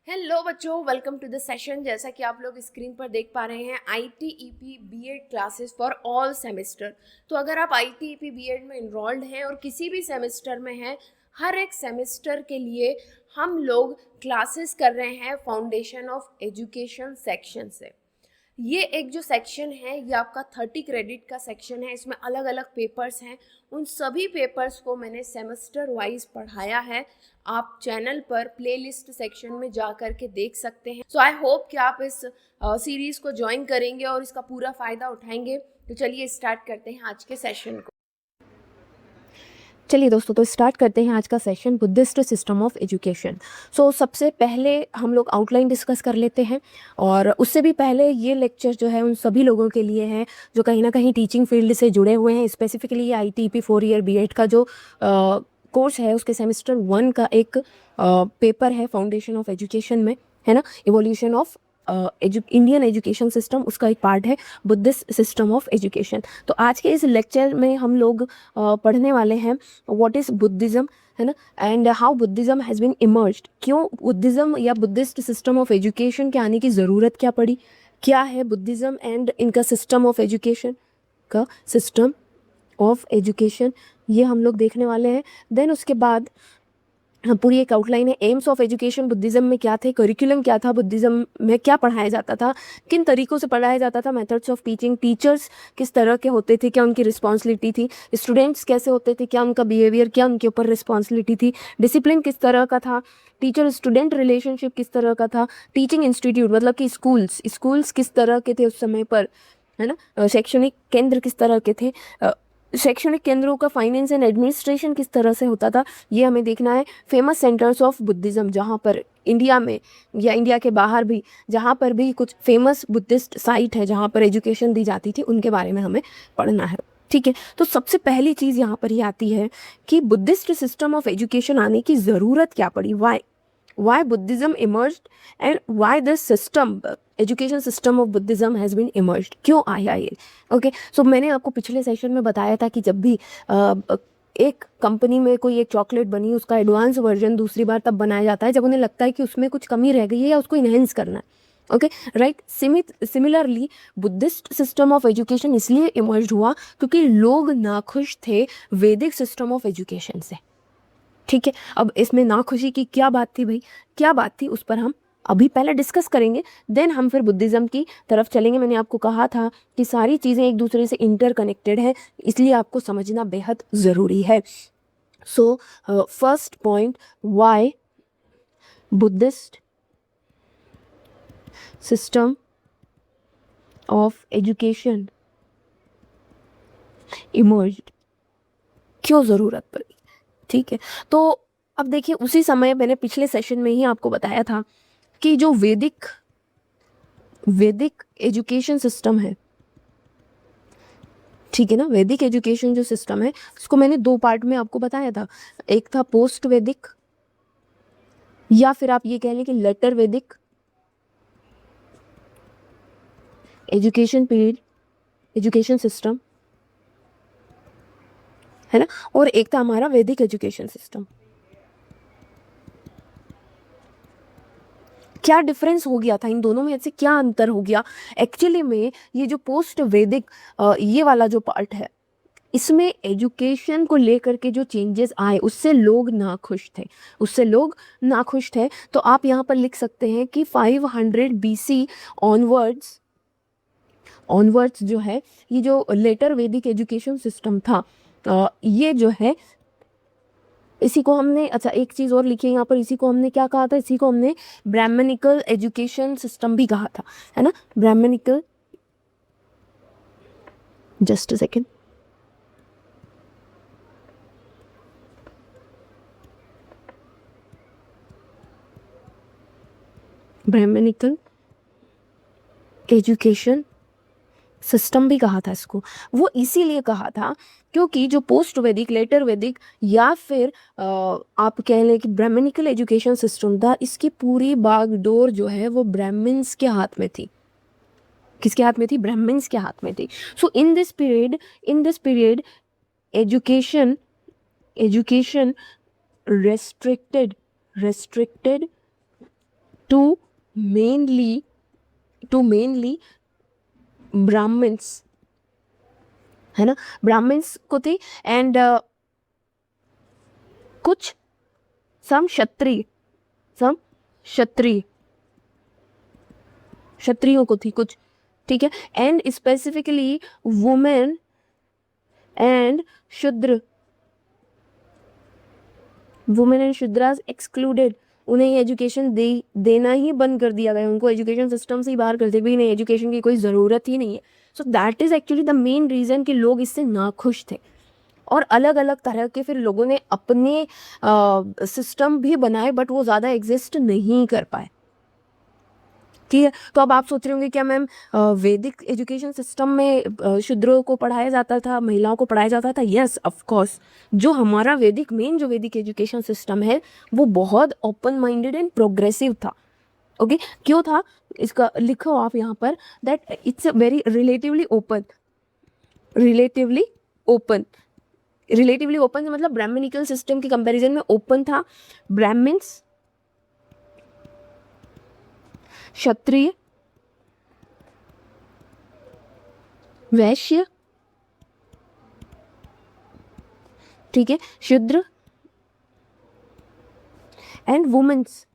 Hello बच्चों, welcome to the session. जैसा कि आप लोग स्क्रीन पर देख पा रहे हैं, ITEP B.Ed classes for all semester. तो अगर आप ITEP B.Ed में इनरोल्ड हैं और किसी भी सेमेस्टर में हैं, हर एक सेमेस्टर के लिए हम लोग क्लासेस कर रहे हैं फाउंडेशन ऑफ एजुकेशन सेक्शन से। ये एक जो सेक्शन है ये आपका 30 क्रेडिट का सेक्शन है। इसमें अलग अलग पेपर्स हैं। उन सभी पेपर्स को मैंने सेमेस्टर वाइज पढ़ाया है। आप चैनल पर प्लेलिस्ट सेक्शन में जा कर के देख सकते हैं। सो आई होप कि आप इस सीरीज़ को ज्वाइन करेंगे और इसका पूरा फ़ायदा उठाएंगे। तो चलिए स्टार्ट करते हैं आज के सेशन को। चलिए दोस्तों, तो स्टार्ट करते हैं आज का session, Buddhist system of education. So सबसे पहले हम लोग आउटलाइन डिस्कस कर लेते हैं। और उससे भी पहले ये लेक्चर जो है उन सभी लोगों के लिए है जो कहीं ना कहीं टीचिंग फील्ड से जुड़े हुए हैं। स्पेसिफिकली ये ITEP 4 ईयर B.Ed का जो कोर्स है उसके सेमेस्टर 1 का एक पेपर है फाउंडेशन ऑफ एजुकेशन में, है ना, evolution of Indian education system, उसका एक पार्ट है बुद्धिस्ट सिस्टम ऑफ एजुकेशन। तो आज के इस लेक्चर में हम लोग पढ़ने वाले हैं व्हाट इज़ बुद्धिज़्म, है ना, and how Buddhism has been emerged. क्यों बुद्धिज़्म या बुद्धिस्ट सिस्टम ऑफ एजुकेशन के आने की ज़रूरत क्या पड़ी, क्या है बुद्धिज़्म एंड इनका सिस्टम ऑफ एजुकेशन का सिस्टम ऑफ एजुकेशन, ये हम लोग देखने वाले हैं। देन उसके बाद पूरी एक आउटलाइन है, एम्स ऑफ एजुकेशन बुद्धिज़्म में क्या थे, करिकुलम क्या था, बुद्धिज़्म में क्या पढ़ाया जाता था, किन तरीक़ों से पढ़ाया जाता था, मेथड्स ऑफ टीचिंग, टीचर्स किस तरह के होते थे, क्या उनकी रिस्पॉन्सिबिलिटी थी, स्टूडेंट्स कैसे होते थे, क्या उनका बिहेवियर, क्या उनके ऊपर रिस्पॉन्सिबिलिटी थी, डिसिप्लिन किस तरह का था, टीचर स्टूडेंट रिलेशनशिप किस तरह का था, टीचिंग इंस्टीट्यूट मतलब कि स्कूल्स किस तरह के थे उस समय पर, है ना, शैक्षणिक केंद्र किस तरह के थे, शैक्षणिक केंद्रों का फाइनेंस एंड एडमिनिस्ट्रेशन किस तरह से होता था, ये हमें देखना है। फेमस सेंटर्स ऑफ बुद्धिज़्म, जहाँ पर इंडिया में या इंडिया के बाहर भी जहाँ पर भी कुछ फेमस बुद्धिस्ट साइट है जहाँ पर एजुकेशन दी जाती थी, उनके बारे में हमें पढ़ना है। ठीक है, तो सबसे पहली चीज़ यहाँ पर ये आती है कि बुद्धिस्ट सिस्टम ऑफ एजुकेशन आने की ज़रूरत क्या पड़ी, why Buddhism emerged and why this system, education system of Buddhism has been emerged, क्यों आया ये। ओके, सो मैंने आपको पिछले सेशन में बताया था कि जब भी एक कंपनी में कोई एक चॉकलेट बनी, उसका एडवांस वर्जन दूसरी बार तब बनाया जाता है जब उन्हें लगता है कि उसमें कुछ कमी रह गई है या उसको इन्हेंस करना है। Okay right, similarly Buddhist system of education इसलिए इमर्ज हुआ क्योंकि लोग नाखुश थे वैदिक सिस्टम ऑफ एजुकेशन से। ठीक है, अब इसमें नाखुशी की क्या बात थी भाई, क्या बात थी उस पर हम अभी पहले डिस्कस करेंगे, देन हम फिर बुद्धिज़्म की तरफ चलेंगे। मैंने आपको कहा था कि सारी चीज़ें एक दूसरे से इंटरकनेक्टेड है, इसलिए आपको समझना बेहद ज़रूरी है। So first point, why Buddhist system of education emerged, क्यों ज़रूरत पड़ी। ठीक है, तो अब देखिए, उसी समय मैंने पिछले सेशन में ही आपको बताया था कि जो वैदिक एजुकेशन सिस्टम है, ठीक है ना, वैदिक एजुकेशन जो सिस्टम है उसको मैंने दो पार्ट में आपको बताया था। एक था पोस्ट वैदिक, या फिर आप ये कह लें कि लेटर वैदिक एजुकेशन पीरियड, एजुकेशन सिस्टम, है ना, और एक था हमारा वैदिक एजुकेशन सिस्टम। क्या डिफरेंस हो गया था इन दोनों में, ऐसे क्या अंतर हो गया एक्चुअली में। ये जो पोस्ट वैदिक ये वाला जो पार्ट है, इसमें एजुकेशन को लेकर के जो चेंजेस आए उससे लोग नाखुश थे। तो आप यहाँ पर लिख सकते हैं कि 500 BC ऑनवर्ड्स जो है, ये जो लेटर वैदिक एजुकेशन सिस्टम था, ये जो है, इसी को हमने, अच्छा एक चीज़ और लिखिए यहाँ पर, इसी को हमने क्या कहा था, इसी को हमने ब्राह्मणिकल एजुकेशन सिस्टम भी कहा था, है ना, Brahmanical, just a second, Brahmanical education system भी कहा था इसको। वो इसीलिए कहा था क्योंकि जो पोस्ट वैदिक, लेटर वैदिक या फिर आप कह लें कि ब्राह्मणिकल एजुकेशन सिस्टम था, इसकी पूरी बागडोर जो है वो ब्राह्मण्स के हाथ में थी। किसके हाथ में थी, ब्राह्मण्स के हाथ में थी। So in this period education restricted to mainly Brahmins, है ना, ब्राह्मण्स को थी, एंड कुछ सम क्षत्रियों को थी कुछ, ठीक है, and specifically women and Shudras excluded, उन्हें एजुकेशन देना ही बंद कर दिया गया, उनको एजुकेशन सिस्टम से ही बाहर कर दिया, भी इन्हें एजुकेशन की कोई ज़रूरत ही नहीं है. So that is actually the main reason कि लोग इससे नाखुश थे. और अलग अलग तरह के फिर लोगों ने अपने सिस्टम भी बनाए, बट वो ज़्यादा एग्जिस्ट नहीं कर पाए. ठीक है, तो अब आप सोच रहे होंगे क्या मैम वैदिक एजुकेशन सिस्टम में शूद्रों को पढ़ाया जाता था, महिलाओं को पढ़ाया जाता था? Yes, of course. जो हमारा जो वैदिक एजुकेशन सिस्टम है वो बहुत ओपन माइंडेड एंड प्रोग्रेसिव था. ओके, क्यों था इसका लिखो आप यहाँ पर, that it's very relatively open मतलब ब्राह्मणिकल सिस्टम के कंपैरिजन में ओपन था. ब्राह्मण्स, क्षत्रिय, वैश्य, ठीक है, Shudra and womens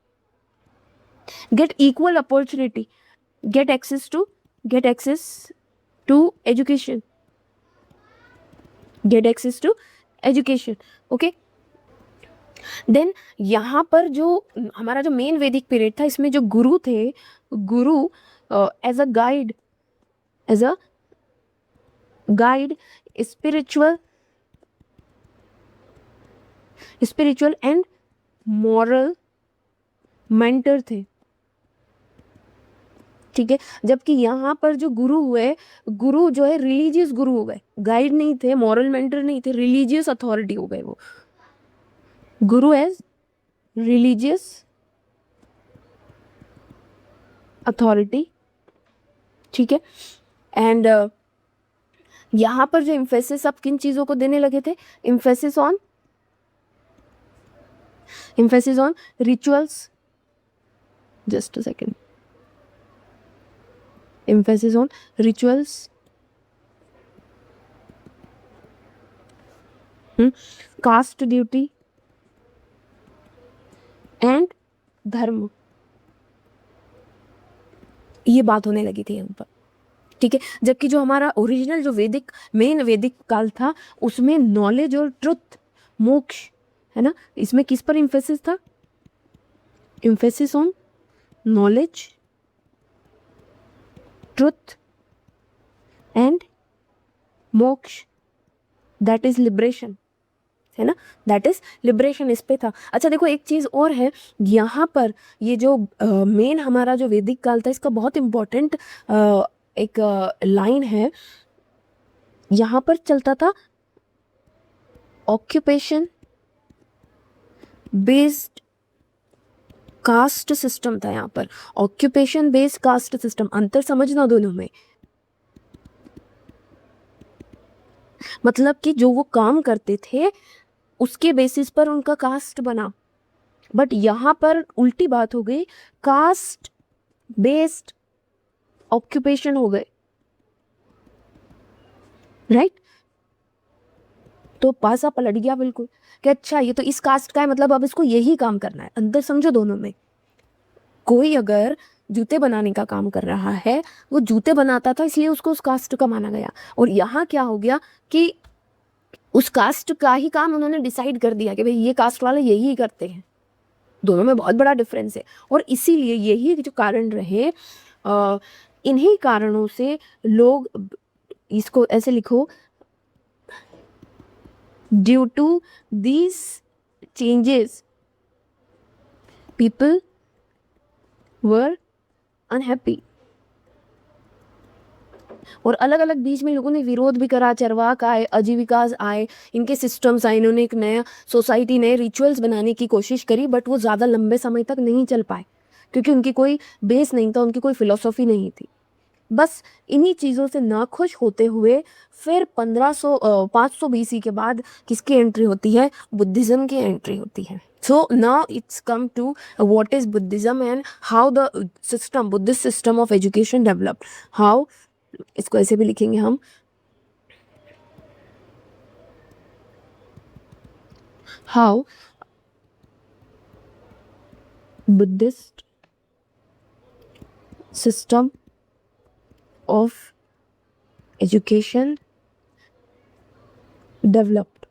get equal opportunity, get access to education, okay. Then यहाँ पर जो हमारा जो मेन वैदिक पीरियड था, इसमें जो गुरु थे, as a guide spiritual and moral mentor थे. ठीक है, जबकि यहाँ पर जो गुरु जो है रिलीजियस गुरु हो गए, गाइड नहीं थे, मॉरल मेंटर नहीं थे, रिलीजियस अथॉरिटी हो गए. वो गुरु एज रिलीजियस अथॉरिटी, ठीक है. एंड यहाँ पर जो इम्फेसिस आप किन चीज़ों को देने लगे थे? Emphasis on rituals, just a second, emphasis on rituals, caste duty and धर्म, ये बात होने लगी थी यहाँ पर. ठीक है, जबकि जो हमारा ओरिजिनल जो मेन वैदिक काल था, उसमें नॉलेज और ट्रुथ, मोक्ष, है ना, इसमें किस पर इम्फेसिस था? Emphasis on knowledge, truth and moksha, that is liberation, है ना, that is liberation, इस पे था. अच्छा देखो, एक चीज़ और है यहाँ पर, ये जो मेन हमारा जो वैदिक काल था, इसका बहुत इम्पोर्टेंट एक लाइन है, यहाँ पर चलता था ऑक्यूपेशन बेस्ड कास्ट सिस्टम था. यहाँ पर ऑक्यूपेशन बेस्ड कास्ट सिस्टम, अंतर समझना दोनों में. मतलब कि जो वो काम करते थे उसके बेसिस पर उनका कास्ट बना, बट यहाँ पर उल्टी बात हो गई, कास्ट बेस्ड ऑक्यूपेशन हो गए, राइट. तो पासा पलट गया बिल्कुल कि अच्छा ये तो इस कास्ट का है, मतलब अब इसको यही काम करना है. अंदर समझो दोनों में. कोई अगर जूते बनाने का काम कर रहा है, वो जूते बनाता था इसलिए उसको उस कास्ट का माना गया. और यहाँ क्या हो गया कि उस कास्ट का ही काम उन्होंने डिसाइड कर दिया कि भाई ये कास्ट वाले यही करते हैं. दोनों में बहुत बड़ा डिफरेंस है. और इसीलिए यही जो कारण रहे, इन्हीं कारणों से लोग, इसको ऐसे लिखो, due to these changes people were unhappy. और अलग अलग बीच में लोगों ने विरोध भी करा, चरवाक आए, आजीविकास आए, इनके सिस्टम्स आए, इन्होंने एक नया सोसाइटी, नए रिचुअल्स बनाने की कोशिश करी, बट वो ज़्यादा लंबे समय तक नहीं चल पाए क्योंकि उनकी कोई बेस नहीं था, उनकी कोई फिलोसॉफी नहीं थी. बस इन्हीं चीज़ों से नाखुश होते हुए फिर 500 BC के बाद किसकी एंट्री होती है? बुद्धिज़्म की एंट्री होती है. So now it's come to what is Buddhism and how the system Buddhist system of education developed. How, इसको ऐसे भी लिखेंगे हम, how Buddhist system of education developed.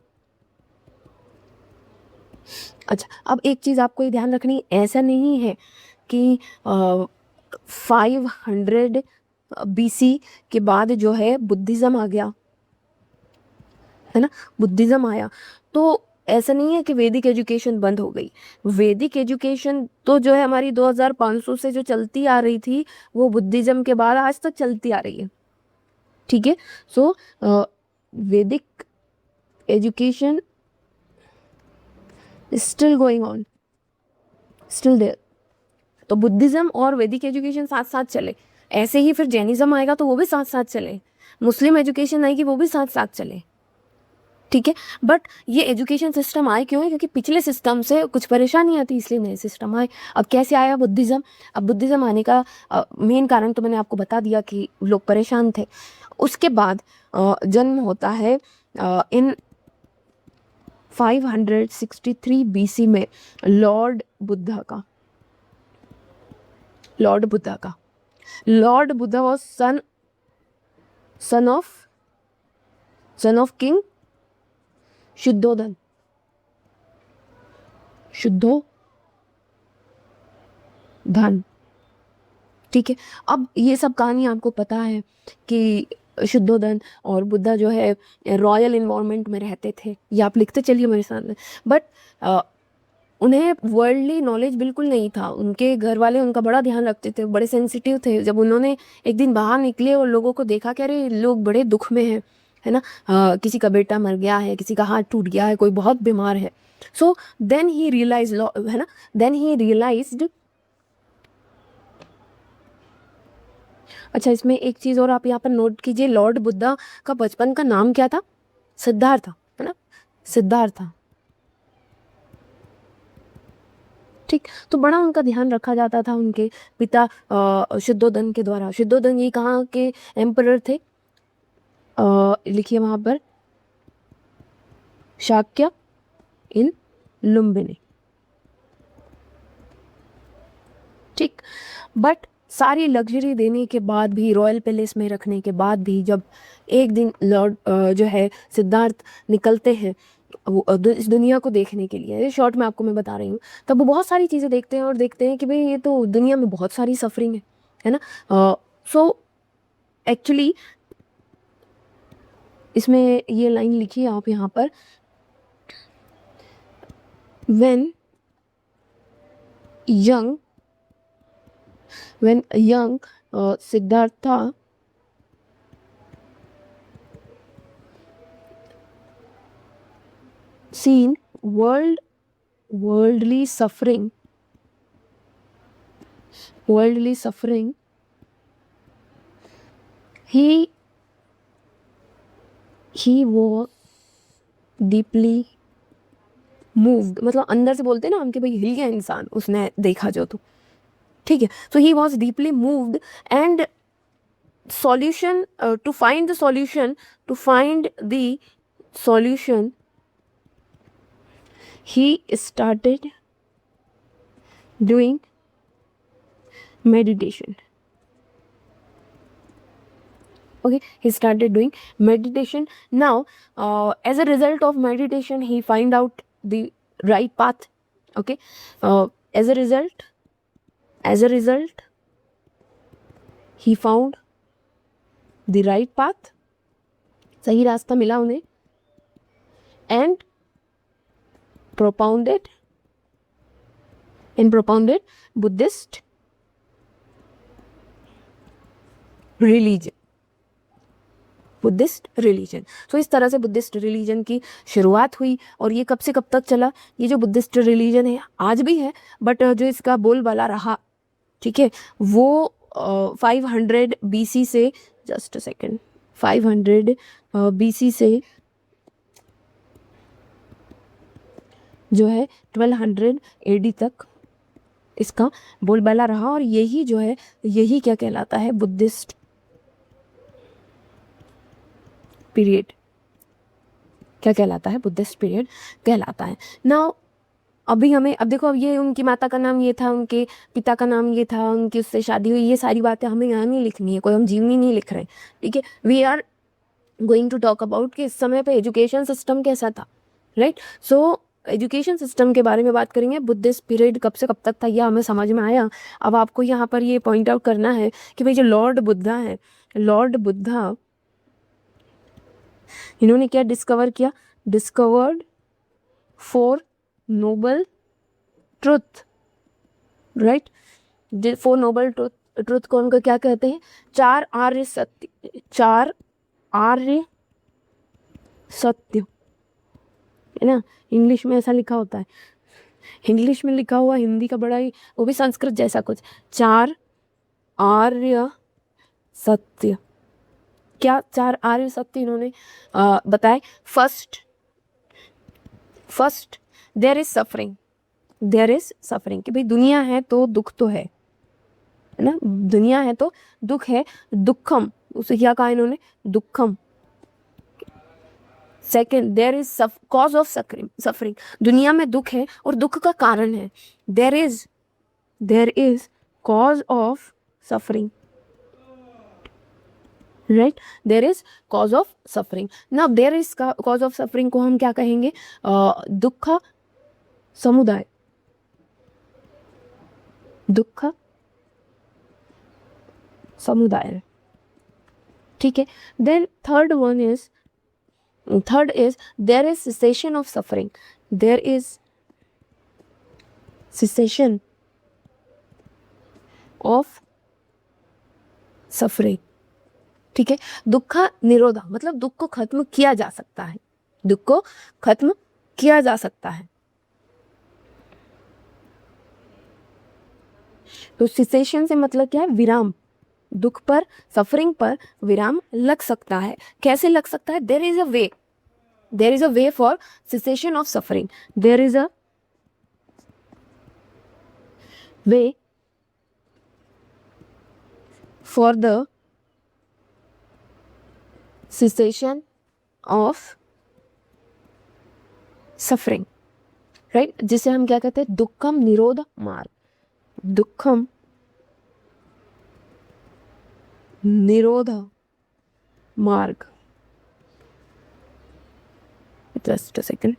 अच्छा, अब एक चीज़ आपको ये ध्यान रखनी, ऐसा नहीं है कि 500 BC के बाद जो है बुद्धिज़्म आ गया, है ना, बुद्धिज़्म आया तो ऐसा नहीं है कि वैदिक एजुकेशन बंद हो गई. वैदिक एजुकेशन तो जो है हमारी 2500 से जो चलती आ रही थी वो बुद्धिज़्म के बाद आज तक चलती आ रही है. ठीक है. So Vedic education still going on, still there. तो बुद्धिज़्म और वैदिक एजुकेशन साथ साथ चले. ऐसे ही फिर जैनिज़्म आएगा तो वो भी साथ साथ चले, मुस्लिम एजुकेशन आएगी वो भी साथ साथ चले. ठीक है. बट ये एजुकेशन सिस्टम आए क्यों है? क्योंकि पिछले सिस्टम से कुछ परेशानी आती, इसलिए नए सिस्टम आए. अब कैसे आया बुद्धिज़्म? अब बुद्धिज़्म आने का मेन कारण तो मैंने आपको बता दिया कि लोग परेशान थे. उसके बाद जन्म होता है इन 563 BC में लॉर्ड बुद्धा का. Lord Buddha was son of king Shuddhodana. ठीक है. अब ये सब कहानी आपको पता है कि शुद्धोधन और बुद्धा जो है रॉयल इन्वायरमेंट में रहते थे. ये आप लिखते चलिए मेरे साथ में. बट उन्हें वर्ल्डली नॉलेज बिल्कुल नहीं था. उनके घर वाले उनका बड़ा ध्यान रखते थे, बड़े सेंसिटिव थे. जब उन्होंने एक दिन बाहर निकले और लोगों को देखा कि अरे लोग बड़े दुख में हैं, है ना, किसी का बेटा मर गया है, किसी का हाथ टूट गया है, कोई बहुत बीमार है. सो देन ही रियलाइज, है ना, देन ही रियलाइज्ड. अच्छा, इसमें एक चीज़ और आप यहाँ पर नोट कीजिए. लॉर्ड बुद्धा का बचपन का नाम क्या था? सिद्धार्थ, है ना, सिद्धार्थ. ठीक. तो बड़ा उनका ध्यान रखा जाता था उनके पिता शुद्धोधन के द्वारा. शुद्धोधन ये कहाँ के एम्परर थे? लिखिए वहाँ पर, शाक्य इन लुम्बिनी. ठीक. बट सारी लग्जरी देने के बाद भी, रॉयल पैलेस में रखने के बाद भी, जब एक दिन लॉर्ड जो है सिद्धार्थ निकलते हैं इस दुनिया को देखने के लिए, शॉर्ट में आपको मैं बता रही हूँ, तब वो बहुत सारी चीज़ें देखते हैं और देखते हैं कि भाई ये तो दुनिया में बहुत सारी सफरिंग है ना. सो एक्चुअली इसमें ये लाइन लिखिए आप यहाँ पर, when young Siddhartha seen worldly suffering, he was deeply moved. मतलब अंदर से बोलते हैं ना हम कि भाई हिल गया इंसान उसने देखा जो. तो ठीक है. So he was deeply moved and solution to find the solution he started doing meditation. Okay, he started doing meditation. Now as a result of meditation he find out the right path. Okay, as a result he found the right path. सही रास्ता मिला उन्हें. and propounded Buddhist religion. सो इस तरह से Buddhist religion की शुरुआत हुई. और ये कब से कब तक चला? ये जो बुद्धिस्ट रिलीजन है आज भी है, बट जो इसका बोलबाला रहा, ठीक है, वो 500 BC से, जस्ट अ सेकेंड, 500 BC से जो है 1200 AD तक इसका बोलबाला रहा। और यही जो है, यही क्या कहलाता है, बुद्धिस्ट पीरियड क्या कहलाता है, बुद्धिस्ट पीरियड कहलाता है। नाउ अभी हमें, अब देखो, अब ये उनकी माता का नाम ये था, उनके पिता का नाम ये था, उनकी उससे शादी हुई, ये सारी बातें हमें यहाँ नहीं लिखनी है, कोई हम जीवनी नहीं लिख रहे हैं, ठीक है। We are going to talk about कि इस समय पे एजुकेशन सिस्टम कैसा था, राइट। सो एजुकेशन सिस्टम के बारे में बात करेंगे। बुद्धिस्ट पीरियड कब से कब तक था, यह हमें समझ में आया। अब आपको यहाँ पर ये पॉइंट आउट करना है कि भाई जो लॉर्ड बुद्धा है, लॉर्ड बुद्धा इन्होंने क्या डिस्कवर किया, discovered 4 noble truth, right. 4 noble truth को उनको क्या कहते हैं, 4 आर्य सत्य, 4 आर्य सत्य, है ना। इंग्लिश में ऐसा लिखा होता है, इंग्लिश में लिखा हुआ, हिंदी का बड़ा ही, वो भी संस्कृत जैसा कुछ, 4 आर्य सत्य। क्या 4 आर्य सत्य इन्होंने बताए। First there is suffering, there is suffering, कि भाई दुनिया है तो दुख तो है ना, दुनिया है तो दुख है, दुखम, उसे क्या कहा इन्होंने, दुखम। Second, there is cause of suffering, दुनिया में दुख है और दुख का कारण है, there is cause of suffering, right, there is cause of suffering. Now there is cause of suffering को हम क्या कहेंगे, दुख समुदाय, दुख समुदाय, ठीक है। Then third is there is cessation of suffering, there is cessation of suffering, ठीक है। दुख निरोधा मतलब दुख को खत्म किया जा सकता है, दुख को खत्म किया जा सकता है। तो सिसेशन से मतलब क्या है, विराम, दुख पर, सफरिंग पर विराम लग सकता है। कैसे लग सकता है, there is a way for cessation of suffering, there is a way for the cessation of suffering, right, जिसे हम क्या कहते हैं, दुखम निरोध मार्ग, दुखम निरोध मार्ग, जस्ट अ सेकेंड,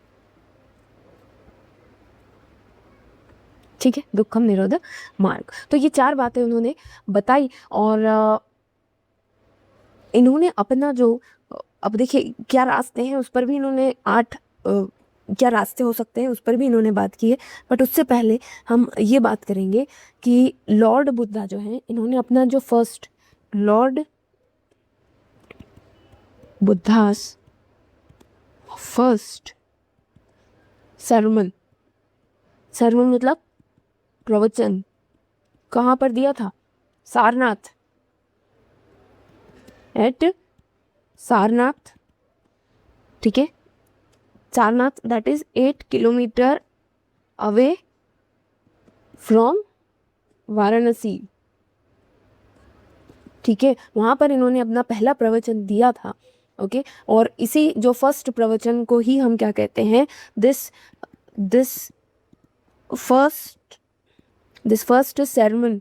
ठीक है, दुखम निरोध मार्ग। तो ये 4 बातें उन्होंने बताई। और इन्होंने अपना जो, अब देखिए क्या रास्ते हैं उस पर भी इन्होंने 8 क्या रास्ते हो सकते हैं उस पर भी इन्होंने बात की है। बट उससे पहले हम ये बात करेंगे कि लॉर्ड बुद्धा जो है, इन्होंने अपना जो first, lord Buddha's first sermon, sermon मतलब प्रवचन, कहाँ पर दिया था, सारनाथ, एट सारनाथ, ठीक है, Sarnath that is 8 kilometre away from Varanasi, ठीक है, वहाँ पर इन्होंने अपना पहला प्रवचन दिया था, ओके। और इसी जो फर्स्ट प्रवचन को ही हम क्या कहते हैं, this first sermon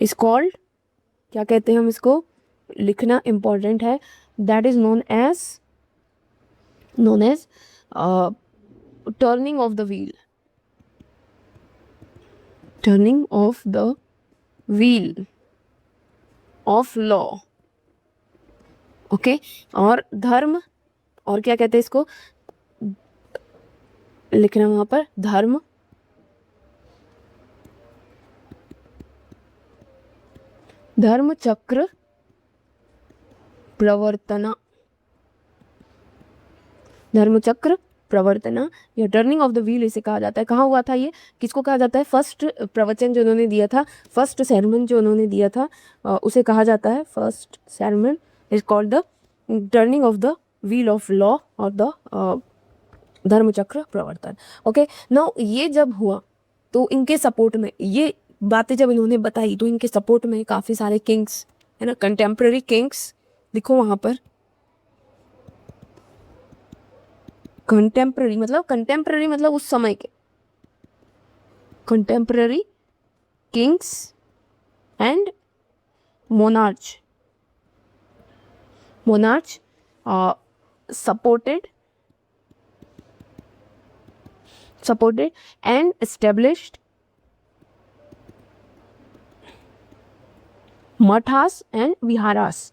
is called, क्या कहते हैं हम इसको, लिखना इम्पॉर्टेंट है, that is known as turning of the wheel, turning of the wheel of law, okay. और धर्म, और क्या कहते हैं इसको, लिखना वहां पर, धर्म चक्र प्रवर्तना, धर्म चक्र प्रवर्तना या टर्निंग ऑफ द व्हील इसे कहा जाता है। कहाँ हुआ था ये, किसको कहा जाता है? फर्स्ट प्रवचन जो उन्होंने दिया था, फर्स्ट sermon जो उन्होंने दिया था, उसे कहा जाता है first sermon is called the turning of the wheel of law और द धर्मचक्र प्रवर्तन। ओके, नाउ ये जब हुआ तो इनके सपोर्ट में, ये बातें जब इन्होंने बताई तो इनके सपोर्ट में काफ़ी सारे किंग्स, है ना, कंटेम्प्रेरी किंग्स, देखो वहाँ पर कंटेम्प्रेरी मतलब उस समय के contemporary Kings and monarch supported and established mathas and viharas.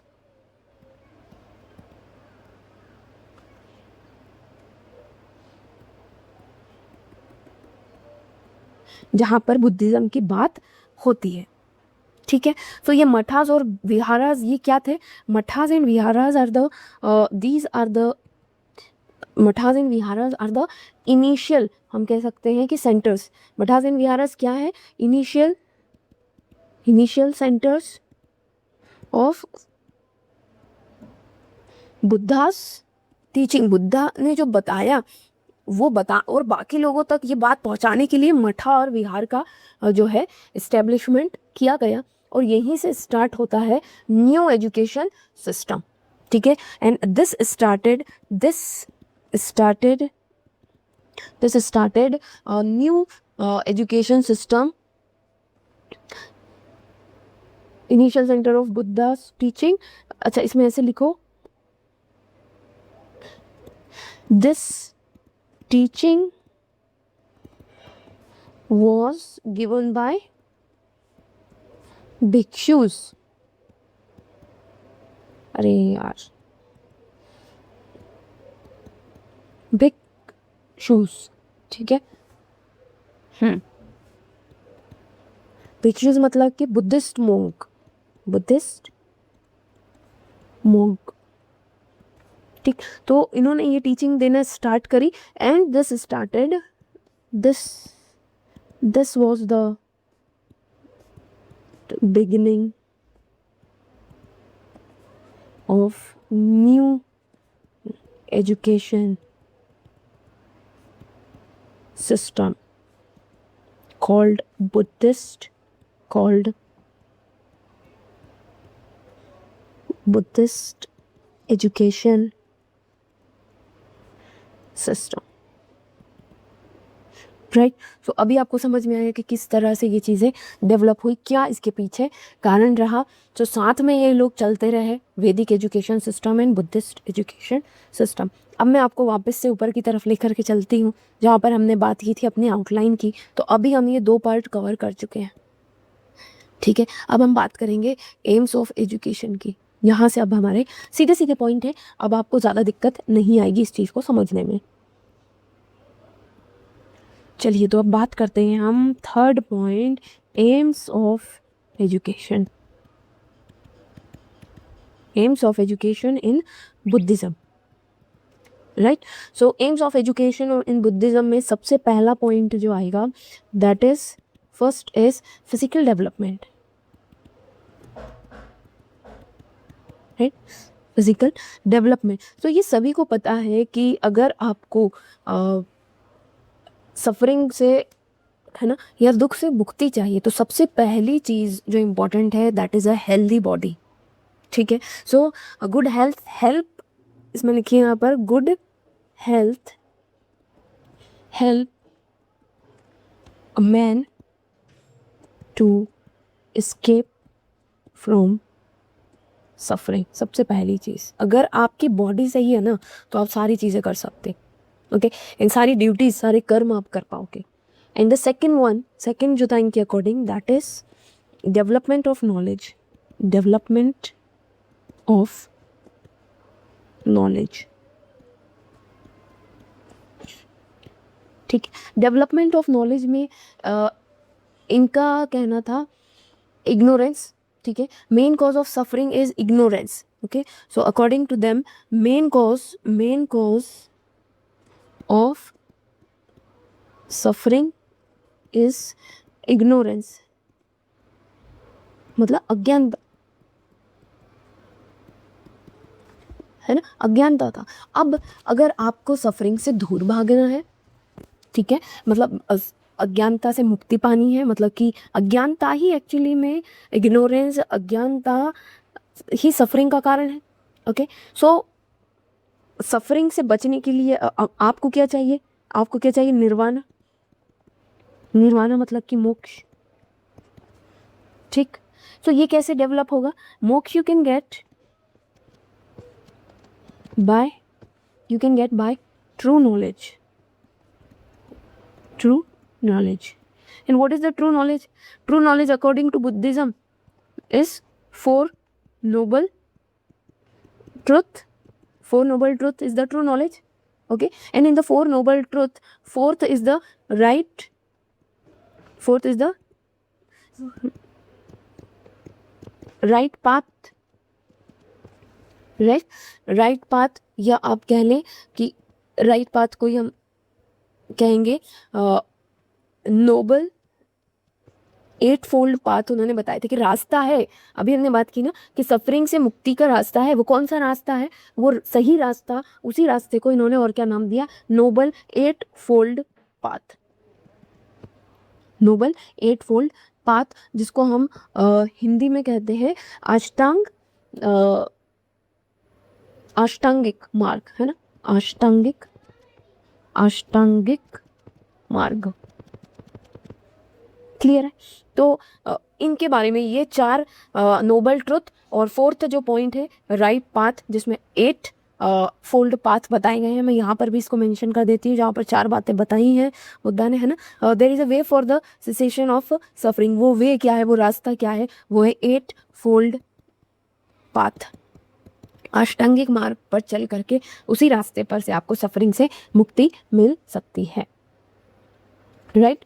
जहाँ पर बुद्धिज्म की बात होती है, ठीक है। तो ये मठास और विहारास ये क्या थे? Mathas and viharas are the mathas and viharas are the initial, हम कह सकते हैं कि सेंटर्स। मठास एंड विहारास क्या है? Initial centres of Buddhas teaching. Buddha ने जो बताया वो और बाकी लोगों तक ये बात पहुंचाने के लिए मठा और विहार का जो है इस्टेब्लिशमेंट किया गया, और यहीं से स्टार्ट होता है न्यू एजुकेशन सिस्टम, ठीक है। And this started new education system, initial centre of Buddhas teaching. अच्छा, इसमें ऐसे लिखो, this teaching was given by bhikshus. अरे यार, भिक्षुस, ठीक है। भिक्षुस मतलब कि बुद्धिस्ट मोंक, ठीक। तो इन्होंने ये टीचिंग देना स्टार्ट करी, and this was the beginning of new education system called Buddhist education system, right. So अभी आपको समझ में आया कि किस तरह से ये चीज़ें डेवलप हुई, क्या इसके पीछे कारण रहा। तो साथ में ये लोग चलते रहे, वैदिक education system and Buddhist education system. अब मैं आपको वापस से ऊपर की तरफ लेकर के चलती हूँ, जहाँ पर हमने बात की थी अपनी आउटलाइन की। तो अभी हम ये 2 पार्ट कवर कर चुके हैं, ठीक है। अब हम बात करेंगे एम्स ऑफ एजुकेशन की। यहाँ से अब हमारे सीधे पॉइंट है, अब आपको ज़्यादा दिक्कत नहीं आएगी इस चीज़ को समझने में। चलिए, तो अब बात करते हैं हम third point, AIIMS of education in Buddhism, right. So AIIMS of education in Buddhism में सबसे पहला पॉइंट जो आएगा, that is first is physical development, right, physical development. तो ये सभी को पता है कि अगर आपको सफरिंग से, है ना, या दुख से मुक्ति चाहिए, तो सबसे पहली चीज़ जो इम्पोर्टेंट है that is a healthy body, ठीक है। सो गुड हेल्थ इसमें लिखिए यहाँ पर, good health help a man to escape from suffering. सबसे पहली चीज़, अगर आपकी बॉडी सही है ना तो आप सारी चीज़ें कर सकते, ओके, इन सारी ड्यूटीज, सारे कर्म आप कर पाओगे। एंड द सेकेंड जो था इनके according, that is development of knowledge, ठीक। डेवलपमेंट ऑफ नॉलेज में इनका कहना था इग्नोरेंस, ठीक है। Main cause of suffering is ignorance, okay. So according to them main cause of suffering is ignorance, मतलब अज्ञानता, है ना, अज्ञानता था। अब अगर आपको सफरिंग से दूर भागना है, ठीक है, मतलब अज्ञानता से मुक्ति पानी है, मतलब कि अज्ञानता ही एक्चुअली में, इग्नोरेंस, अज्ञानता ही सफरिंग का कारण है। ओके, सो सफरिंग से बचने के लिए आपको क्या चाहिए? आपको क्या चाहिए? निर्वाणा। निर्वाणा मतलब कि मोक्ष, ठीक। सो ये कैसे डेवलप होगा? मोक्ष you can get by, you can get by true knowledge. True knowledge. And what is the true knowledge? True knowledge according to Buddhism is four noble truth. Four noble truth is the true knowledge. Okay, and in the four noble truth, fourth is the right. Fourth is the right path. right path, या आप कह लें कि right path को ही हम कहेंगे Nobel eightfold path. उन्होंने बताया था कि रास्ता है, अभी हमने बात की ना कि सफरिंग से मुक्ति का रास्ता है, वो कौन सा रास्ता है? वो सही रास्ता, उसी रास्ते को इन्होंने और क्या नाम दिया? Noble eightfold path. Noble eightfold path, जिसको हम हिंदी में कहते हैं अष्टांगिक मार्ग, है ना, अष्टांगिक मार्ग। क्लियर है? तो इनके बारे में ये चार नोबल ट्रुथ, और फोर्थ जो पॉइंट है राइट पाथ, जिसमें 8 फोल्ड पाथ बताए गए हैं। मैं यहाँ पर भी इसको मेंशन कर देती हूँ, जहाँ पर 4 बातें बताई हैं बुद्धा ने, है ना। There is a way for the cessation of suffering. वो वे क्या है, वो रास्ता क्या है? वो है 8 फोल्ड पाथ। अष्टांगिक मार्ग पर चल करके उसी रास्ते पर से आपको सफरिंग से मुक्ति मिल सकती है, right.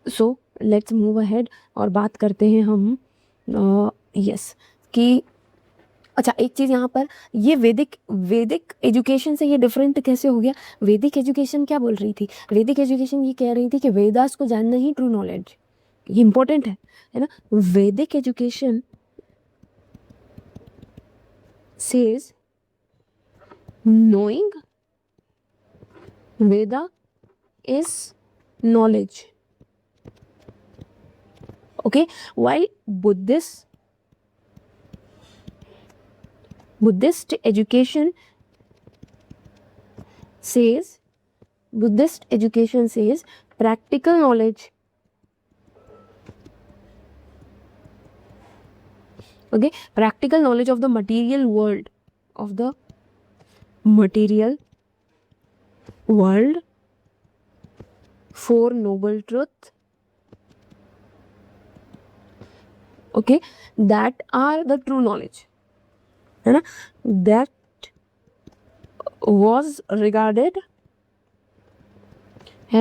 So let's move ahead और बात करते हैं हम यस कि अच्छा, एक चीज़ यहाँ पर, ये वैदिक एजुकेशन से ये डिफरेंट कैसे हो गया? वैदिक एजुकेशन क्या बोल रही थी? वैदिक एजुकेशन ये कह रही थी कि वेदास को जानना ही ट्रू नॉलेज, ये इंपॉर्टेंट है ना। वैदिक education says knowing Veda is knowledge. Okay, while Buddhist education says practical knowledge. Okay, practical knowledge of the material world, four noble truth, okay, that are the true knowledge, है ना, that was regarded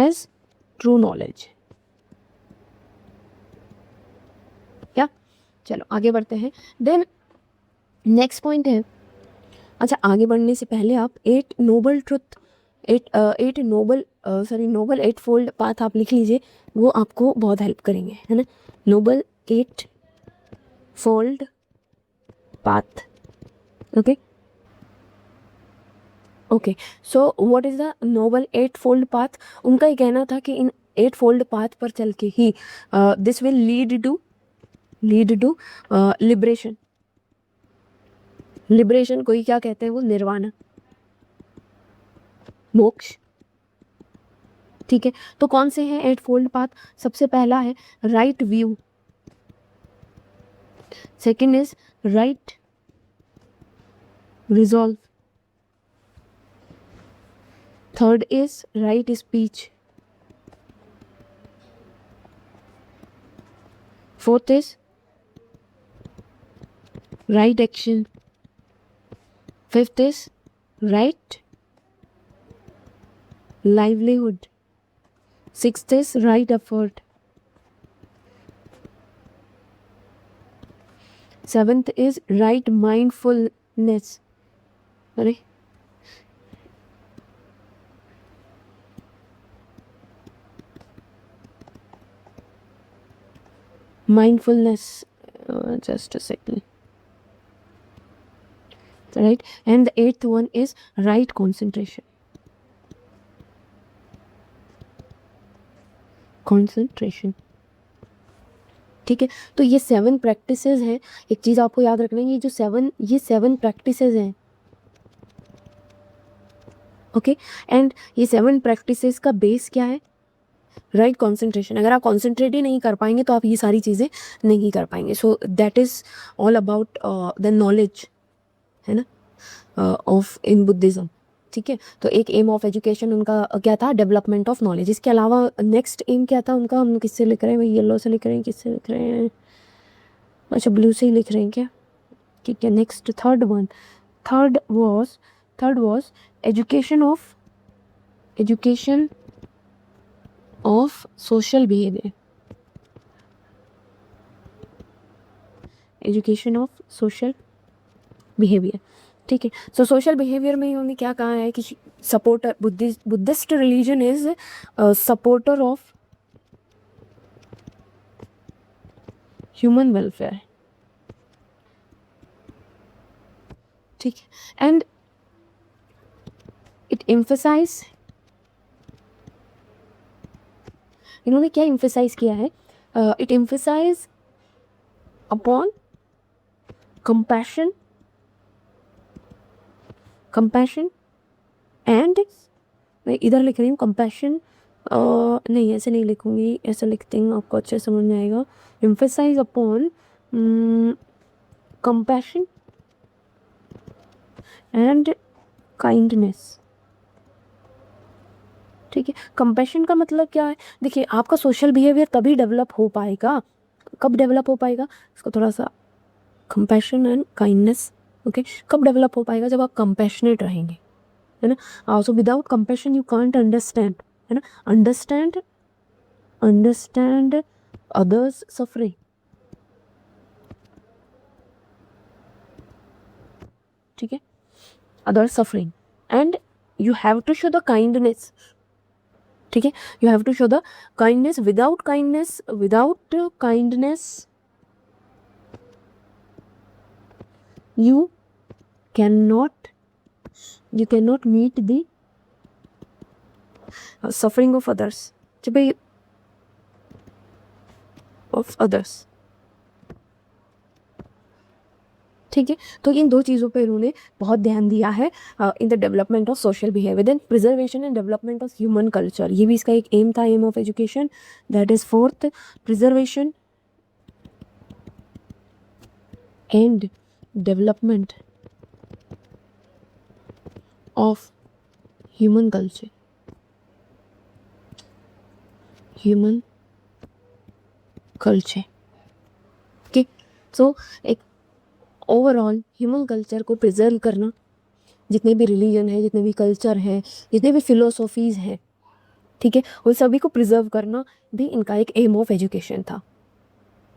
as true knowledge। क्या? चलो आगे बढ़ते हैं। Then next point है, अच्छा आगे बढ़ने से पहले आप नोबल एट फोल्ड पाथ आप लिख लीजिए, वो आपको बहुत हेल्प करेंगे, है ना। Noble 8 fold path. Okay, so what is the noble 8 fold path? उनका ये कहना था कि इन 8 फोल्ड पाथ पर चल के ही this will lead to liberation को ही क्या कहते हैं? वो निर्वाणा, मोक्ष। ठीक है, तो कौन से हैं 8 फोल्ड पाथ? सबसे पहला है right view, second is right resolve, third is right speech, fourth is right action, fifth is right livelihood, sixth is right effort, seventh is right mindfulness, अरे mindfulness, just a second, right? And the 8th one is right concentration. ठीक है, तो ये 7 practices हैं. एक चीज़ आपको याद रखना है, ये 7 प्रैक्टिसेस हैं. ओके, एंड ये 7 प्रैक्टिसेस का बेस क्या है? Right concentration. अगर आप कंसंट्रेट ही नहीं कर पाएंगे तो आप ये सारी चीज़ें नहीं कर पाएंगे. So that is all about the knowledge, है ना, ऑफ इन बुद्धिज़्म. ठीक है, तो एक एम ऑफ एजुकेशन उनका क्या था? Development of knowledge. इसके अलावा नेक्स्ट एम क्या था उनका? हम किससे लिख रहे हैं? येलो से लिख रहे हैं, किससे लिख रहे हैं? अच्छा, ब्लू से ही लिख रहे हैं क्या? ठीक है, next third was education of social behaviour. Education of social behaviour. ठीक है, सो सोशल बिहेवियर में इन्होंने क्या कहा है कि supporter, Buddhist religion is supporter of human welfare. ठीक है, एंड इट एम्फसाइज, इन्होंने क्या एम्फसाइज किया है? It emphasize upon compassion and, मैं इधर लिख रही हूँ कंपैशन, नहीं ऐसे नहीं लिखूँगी, ऐसे लिखते हैं आपको अच्छे समझ में आएगा. Emphasize upon compassion and kindness. ठीक है, कंपैशन का मतलब क्या है? देखिए, आपका सोशल बिहेवियर तभी डेवलप हो पाएगा, कब डेवलप हो पाएगा? इसको थोड़ा सा, कंपैशन एंड काइंडनेस, ओके, कब डेवलप हो पाएगा? जब आप कंपैशनेट रहेंगे, है ना. So without compassion you can't understand, है ना, अंडरस्टैंड अदर्स सफरिंग. ठीक है, others suffering, and you have to show the kindness. ठीक है, you have to show the kindness. Without kindness you cannot meet the suffering of others, ठीक है, तो इन 2 चीज़ों पे इन्होंने बहुत ध्यान दिया है in the development of social behaviour. Then preservation and development of human culture, ये भी इसका एक एम था, aim of education. That is 4th, preservation and development of human culture. Okay, so एक ओवरऑल ह्यूमन कल्चर को preserve करना, जितने भी रिलीजन है, जितने भी कल्चर हैं, जितने भी फिलोसॉफीज़ हैं, ठीक है, उन सभी को प्रिजर्व करना भी इनका एक एम ऑफ एजुकेशन था.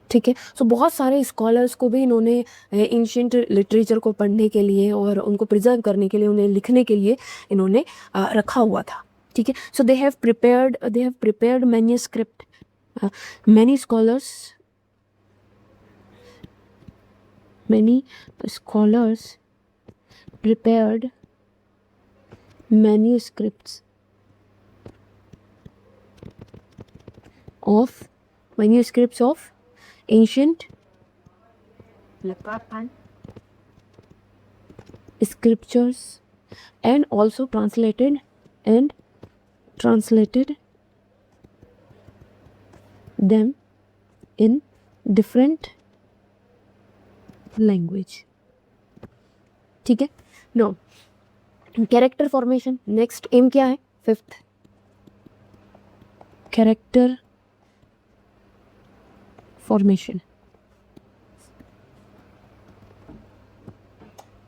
ठीक है, सो बहुत सारे स्कॉलर्स को भी इन्होंने एंशिएंट लिटरेचर को पढ़ने के लिए और उनको प्रिजर्व करने के लिए, उन्हें लिखने के लिए इन्होंने रखा हुआ था. ठीक है, so they have prepared manuscript. many scholars prepared manuscripts of ancient scriptures and also translated them in different language. ठीक है, no character formation, next aim क्या है? 5th, character formation.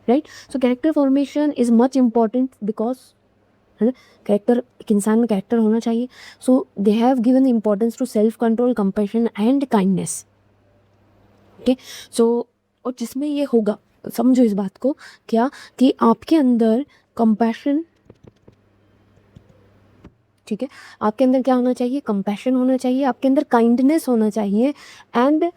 Right, so character formation is much important because, है ना, character, एक इंसान में character होना चाहिए. So they have given importance to self control, compassion and kindness. Okay, so और जिसमें ये होगा, समझो इस बात को, क्या कि आपके अंदर कंपैशन, ठीक है, आपके अंदर क्या होना चाहिए, कंपैशन होना चाहिए, आपके अंदर काइंडनेस होना चाहिए, एंड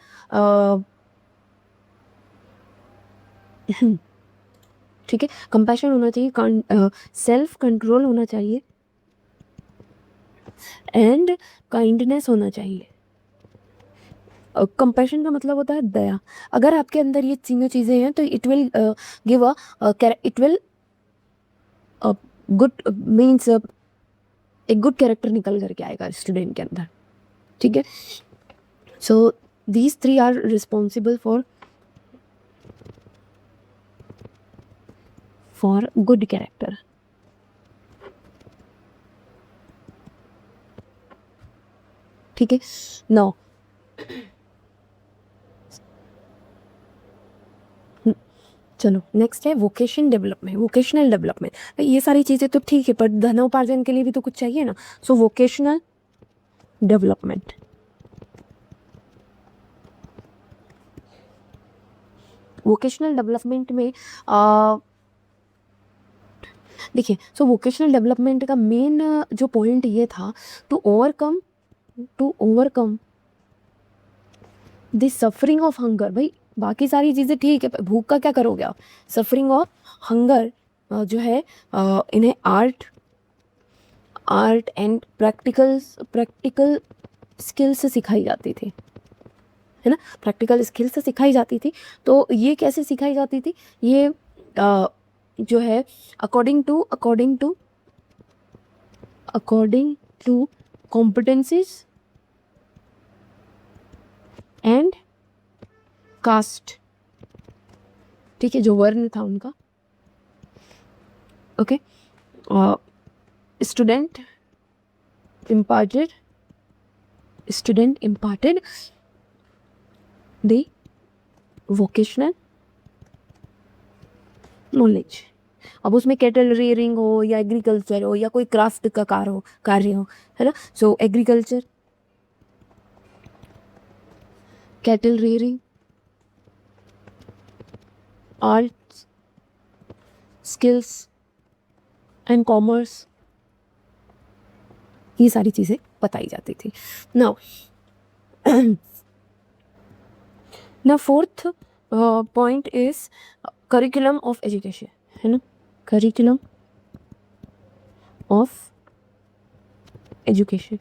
ठीक है, कंपैशन होना चाहिए, सेल्फ कंट्रोल होना चाहिए, एंड काइंडनेस होना चाहिए। कंपैशन का मतलब होता है दया। अगर आपके अंदर ये तीनों चीज़ें हैं तो it will give it will good means एक गुड कैरेक्टर निकल करके आएगा स्टूडेंट के अंदर, ठीक है। So these three are responsible for good character. ठीक है, नाउ चलो नेक्स्ट है वोकेशन डेवलपमेंट, वोकेशनल डेवलपमेंट। ये सारी चीज़ें तो ठीक है, पर धनोपार्जन के लिए भी तो कुछ चाहिए ना। So vocational development, vocational development में देखिए, सो वोकेशनल डेवलपमेंट का मेन जो पॉइंट ये था, to overcome the suffering of hunger. भाई बाकी सारी चीज़ें ठीक है, भूख का क्या करोगे आप, सफरिंग ऑफ हंगर जो है इन्हें आर्ट एंड प्रैक्टिकल स्किल्स से सिखाई जाती थी, है ना, प्रैक्टिकल स्किल्स से सिखाई जाती थी। तो ये कैसे सिखाई जाती थी, ये जो है according to competencies and caste, ठीक है, जो वर्ण था उनका। Okay, student imparted the vocational knowledge। अब उसमें कैटल रेयरिंग हो या एग्रीकल्चर हो या कोई क्राफ्ट का कार्य हो, है ना। सो agriculture, cattle rearing, arts, skills and commerce, ये सारी चीज़ें बताई जाती थी। Now fourth point is curriculum of education, है ना, curriculum of education.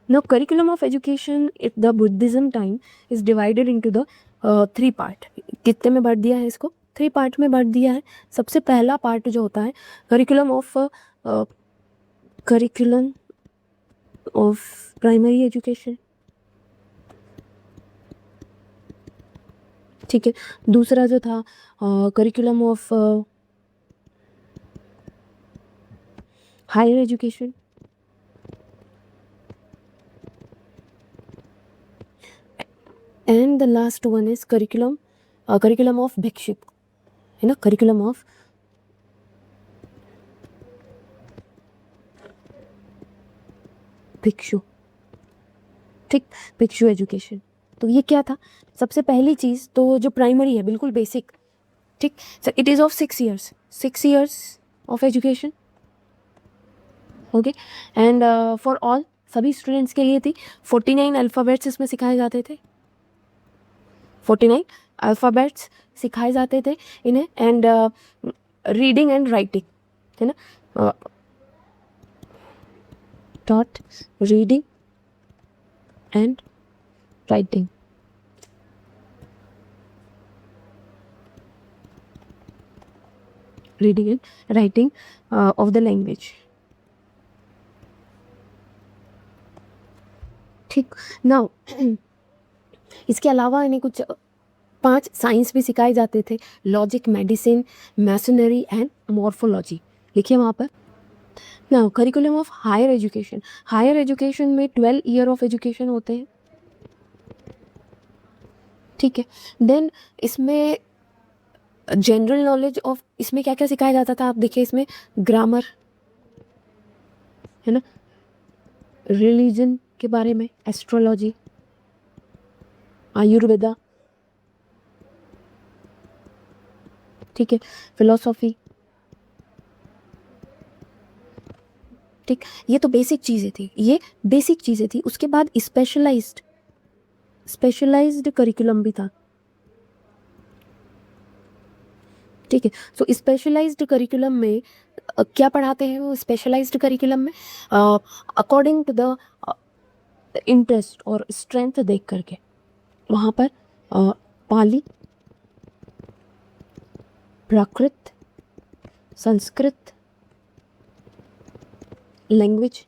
Now curriculum of education at the Buddhism time is divided into the three part। कितने में बांट दिया है इसको, 3 पार्ट में बांट दिया है। सबसे पहला पार्ट जो होता है करिकुलम ऑफ प्राइमरी एजुकेशन, ठीक है। दूसरा जो था curriculum of higher education, and the last one is curriculum of भिक्षुक, है ना, करिकुलम ऑफ भिक्षु, ठीक, भिक्षु एजुकेशन। तो ये क्या था, सबसे पहली चीज़ तो जो प्राइमरी है बिल्कुल बेसिक, ठीक, so it is of 6 years of education, okay. And for all, सभी स्टूडेंट्स के लिए थी। 49 अल्फ़ाबेट्स इसमें सिखाए जाते थे, 49 अल्फ़ाबेट्स सिखाए जाते थे इन्हें, एंड रीडिंग एंड राइटिंग, है ना, taught reading and writing, of the language, ठीक। नाउ इसके अलावा इन्हें कुछ 5 साइंस भी सिखाए जाते थे, logic, medicine, masonry and morphology, लिखिए वहाँ पर। Now curriculum of higher education में 12 ईयर ऑफ एजुकेशन होते हैं, ठीक है। देन इसमें जनरल नॉलेज ऑफ, इसमें क्या क्या सिखाया जाता था आप देखिए, इसमें ग्रामर, है ना, रिलीजन के बारे में, एस्ट्रोलॉजी, आयुर्वेदा, ठीक है, फिलोसॉफी, ठीक, ये तो बेसिक चीज़ें थी, ये बेसिक चीज़ें थी। उसके बाद स्पेशलाइज्ड करिकुलम भी था, ठीक है। सो स्पेशलाइज्ड करिकुलम में क्या पढ़ाते हैं वो स्पेशलाइज्ड करिकुलम में? अकॉर्डिंग टू द इंटरेस्ट और स्ट्रेंथ देख करके वहाँ पर पाली, प्राकृत, संस्कृत, लैंग्वेज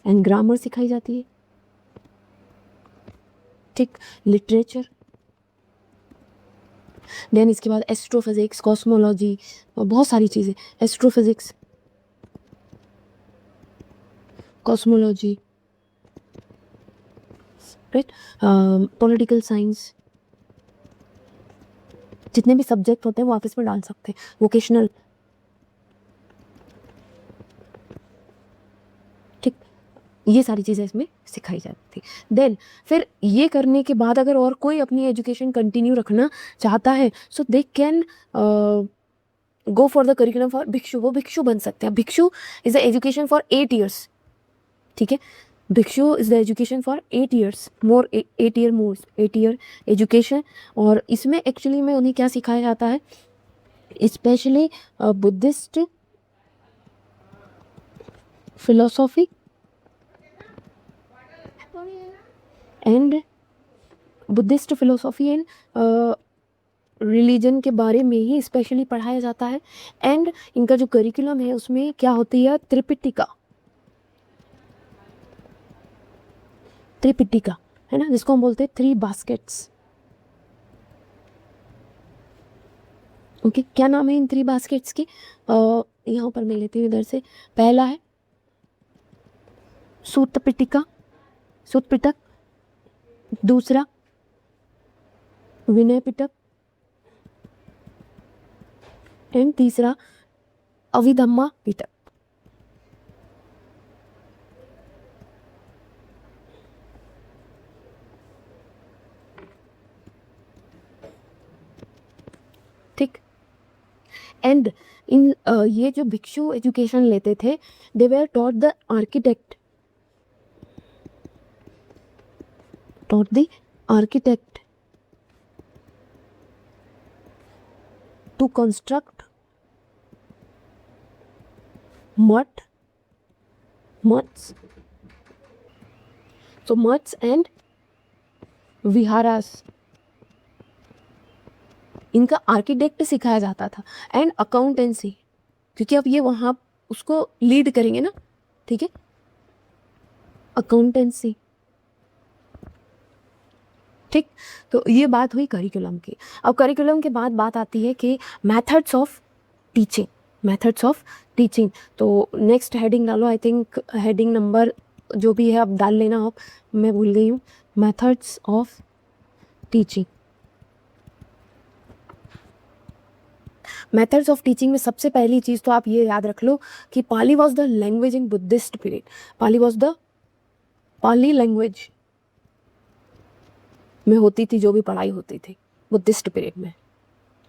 एंड ग्रामर सिखाई जाती है, ठीक, लिटरेचर। देन इसके बाद एस्ट्रोफिजिक्स, कॉस्मोलॉजी, बहुत सारी चीज़ें, astrophysics, cosmology, right, political science, जितने भी सब्जेक्ट होते हैं वो आप इसमें डाल सकते हैं, वोकेशनल, ठीक, ये सारी चीज़ें इसमें सिखाई जाती थी। देन फिर ये करने के बाद अगर और कोई अपनी एजुकेशन कंटिन्यू रखना चाहता है so they can go for the curriculum for bhikshu, वो भिक्षु बन सकते हैं। Bhikshu is the education for 8 years, ठीक है, bhikshu is the education for 8 years, more 8 year education. और इसमें एक्चुअली में उन्हें क्या सिखाया जाता है, specially Buddhist philosophy and religion के बारे में ही स्पेशली पढ़ाया जाता है। एंड इनका जो करिकुलम है उसमें क्या होती है, त्रिपिटिका है ना, जिसको हम बोलते हैं 3 baskets। ओके, क्या नाम है इन 3 baskets की? यहाँ पर मैं लेती हूँ इधर से। पहला है सूत पिटक, दूसरा विनय पिटक एंड तीसरा अविधम्मा पिटक। ठीक, एंड इन ये जो भिक्षु एजुकेशन लेते थे they were taught the architect to construct mutts and viharas, इनका आर्किटेक्ट सिखाया जाता था। एंड अकाउंटेंसी, क्योंकि अब ये वहाँ उसको लीड करेंगे ना, ठीक है, अकाउंटेंसी, ठीक। तो ये बात हुई करिकुलम की। अब करिकुलम के बाद बात आती है कि मेथड्स ऑफ टीचिंग। तो नेक्स्ट हेडिंग डालो, आई थिंक हेडिंग नंबर जो भी है आप डाल लेना आप, मैं भूल गई हूँ। मेथड्स ऑफ टीचिंग में सबसे पहली चीज़ तो आप ये याद रख लो कि Pali was the language in Buddhist period. Pali language में होती थी जो भी पढ़ाई होती थी बुद्धिस्ट पीरियड में,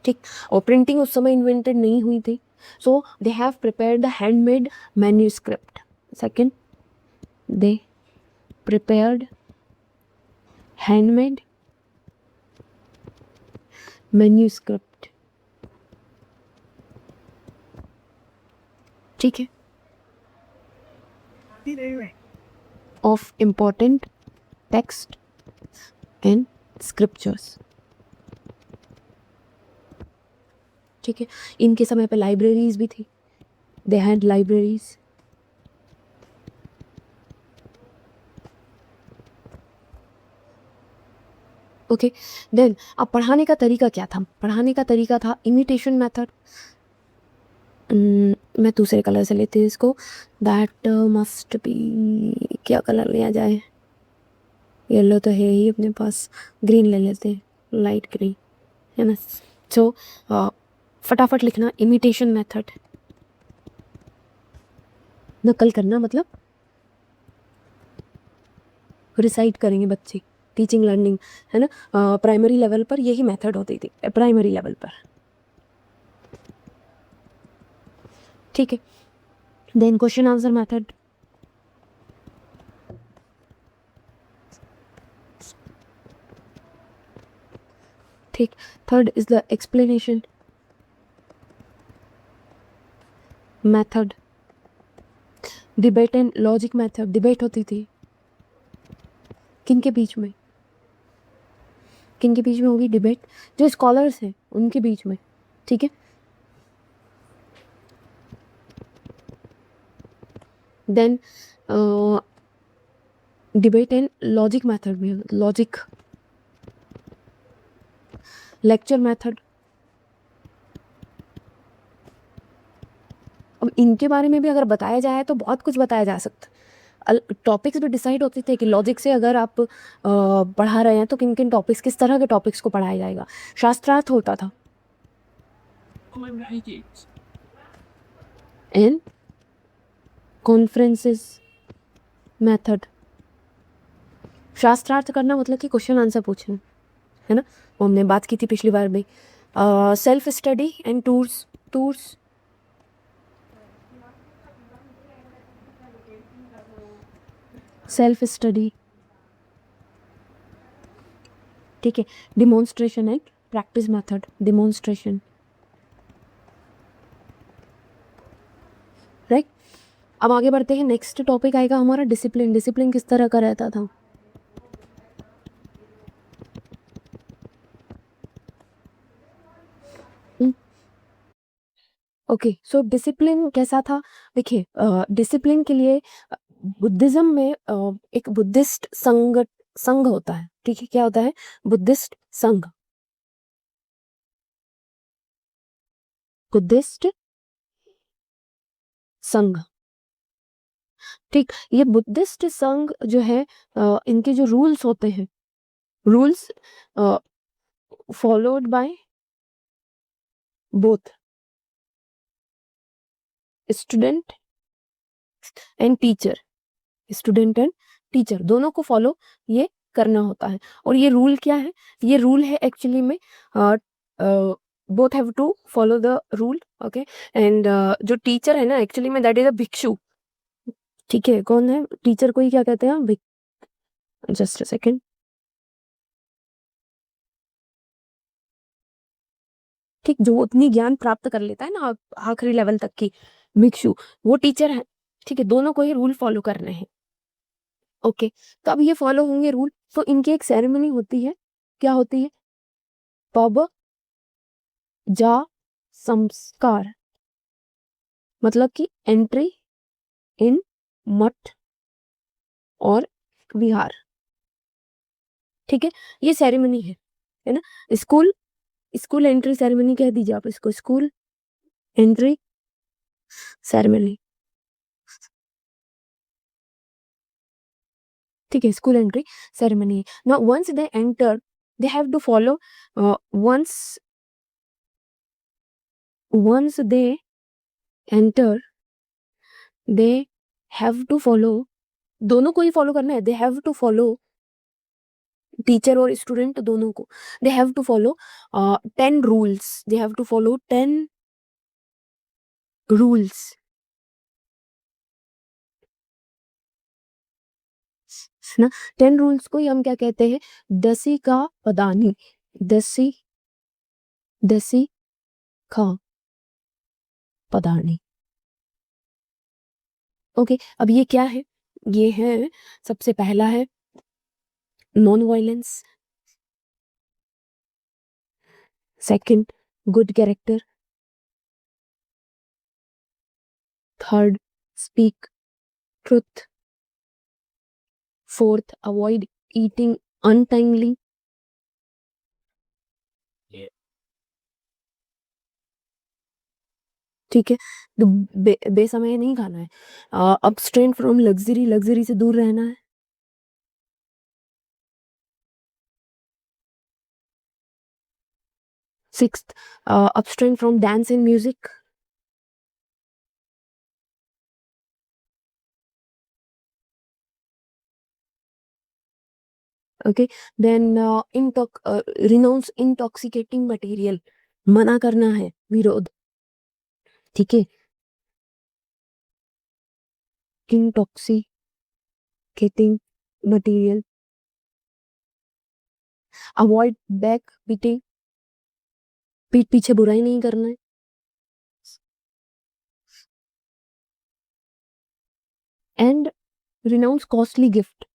ठीक। और प्रिंटिंग उस समय इन्वेंटेड नहीं हुई थी। So they have prepared the handmade manuscript. Second, they prepared handmade manuscript, ठीक है, of important text and scriptures, ठीक है। इनके समय पे लाइब्रेरीज भी थी, they had libraries. Okay, then अब पढ़ाने का तरीका क्या था? पढ़ाने का तरीका था इमिटेशन मेथड। मैं दूसरे कलर से लेती हूँ इसको, दैट मस्ट बी, क्या कलर लिया जाए, येलो तो है ही अपने पास, ग्रीन ले लेते हैं, लाइट ग्रीन, है ना। सो फटाफट लिखना, इमिटेशन मेथड, नकल करना, मतलब रिसाइट करेंगे बच्चे, टीचिंग लर्निंग, है ना। प्राइमरी लेवल पर यही मेथड होती थी, प्राइमरी लेवल पर, ठीक है। देन क्वेश्चन आंसर मेथड, ठीक। Third is the explanation method, debate and logic method. Debate होती थी किन के बीच में, किन के बीच में होगी डिबेट, जो स्कॉलर्स हैं उनके बीच में, ठीक है। Then debate and logic method में लॉजिक, लेक्चर मेथड। अब इनके बारे में भी अगर बताया जाए तो बहुत कुछ बताया जा सकता। टॉपिक्स भी डिसाइड होते थे कि लॉजिक से अगर आप पढ़ा रहे हैं तो किन किन टॉपिक्स, किस तरह के टॉपिक्स को पढ़ाया जाएगा। शास्त्रार्थ होता था एंड कॉन्फ्रेंसेस मेथड। शास्त्रार्थ करना मतलब कि क्वेश्चन आंसर पूछना, है ना, वो हमने बात की थी पिछली बार में। Self study and tours, tours self study, ठीक है। Demonstration and practice method, demonstration, right. अब आगे बढ़ते हैं, नेक्स्ट टॉपिक आएगा हमारा डिसिप्लिन। डिसिप्लिन किस तरह का रहता था। ओके, सो डिसिप्लिन कैसा था। देखिए, डिसिप्लिन के लिए बुद्धिज्म में एक बुद्धिस्ट संघ होता है, ठीक है। क्या होता है, बुद्धिस्ट संघ, बुद्धिस्ट संघ, ठीक। ये बुद्धिस्ट संघ जो है, इनके जो रूल्स होते हैं, rules followed by both student and teacher, student and teacher दोनों को फॉलो ये करना होता है। और ये रूल क्या है, ये रूल है एक्चुअली में both have to follow the rule, okay. And जो टीचर है ना, एक्चुअली में दैट इज अ भिक्षु, ठीक है। कौन है टीचर को ही क्या कहते हैं, जस्ट अ सेकेंड, ठीक। जो उतनी ज्ञान प्राप्त कर लेता है ना आखिरी लेवल तक की, भिक्षु, वो टीचर है, ठीक है। दोनों को ही रूल फॉलो करने हैं, ओके। तो अब ये फॉलो होंगे रूल, तो इनकी एक सेरेमनी होती है, क्या होती है, पब जा संस्कार, मतलब कि एंट्री इन मठ और विहार, ठीक है। ये सेरेमनी है ना। स्कूल, स्कूल एंट्री सेरेमनी कह दीजिए आप इसको, स्कूल एंट्री सेरेमनी, ठीक है। School entry ceremony. Now once they enter, they have to follow, once once they enter, they have to follow, दोनों को ही फॉलो करना है। They have to follow, teacher और स्टूडेंट दोनों को, they have to follow 10 rules, they have to follow 10 rules, है ना। 10 रूल्स को ही हम क्या कहते हैं, दसी का पदानी, दसी, दसी का पदानी, ओके। अब ये क्या है, ये है, सबसे पहला है non violence, second good character, third speak truth, fourth avoid eating untimely, ठीक है। तो बेसमय नहीं खाना है। abstain फ्रॉम लग्जरी, लग्जरी से दूर रहना है। Sixth, abstain from dance and music, okay. Then renounce intoxicating material, मना करना है, विरोध, ठीक है। intoxicating material, avoid back beating, पीठ पीछे बुराई नहीं करना है, and renounce costly gift.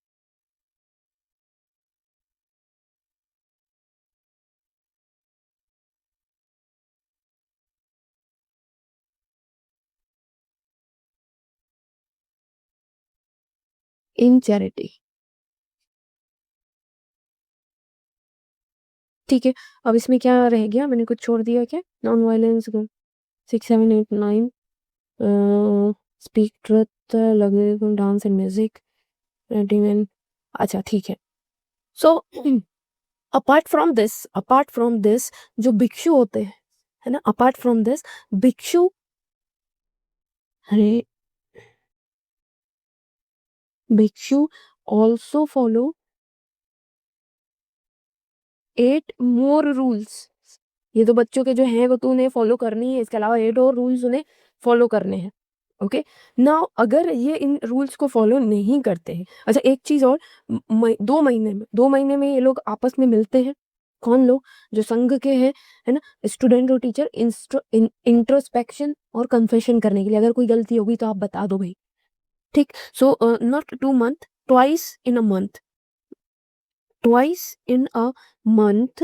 In charity. ठीक है, अब इसमें क्या रह गया, मैंने कुछ छोड़ दिया क्या? नॉन वायलेंस 6 7 8 9, स्पीक ट्रुथ, लगे डांस एंड म्यूजिक, अच्छा ठीक है। सो अपार्ट फ्रॉम दिस जो भिक्षु होते हैं, है ना, अपार्ट फ्रॉम दिस भिक्षु, अरे भिक्षु ऑल्सो फॉलो 8 मोर रूल्स। ये तो बच्चों के जो हैं वो तो उन्हें फॉलो करनी है, इसके अलावा 8 और रूल्स उन्हें फॉलो करने हैं। ओके, नाउ अगर ये इन रूल्स को फॉलो नहीं करते हैं, अच्छा एक चीज और, 2 महीने में ये लोग आपस में मिलते हैं। कौन लोग? जो संघ के हैं, है ना, स्टूडेंट और टीचर, इंट्रोस्पेक्शन और कन्फेशन करने के लिए। अगर कोई गलती होगी तो आप बता दो भाई, ठीक। So not 2 month, twice in a month, twice in a month,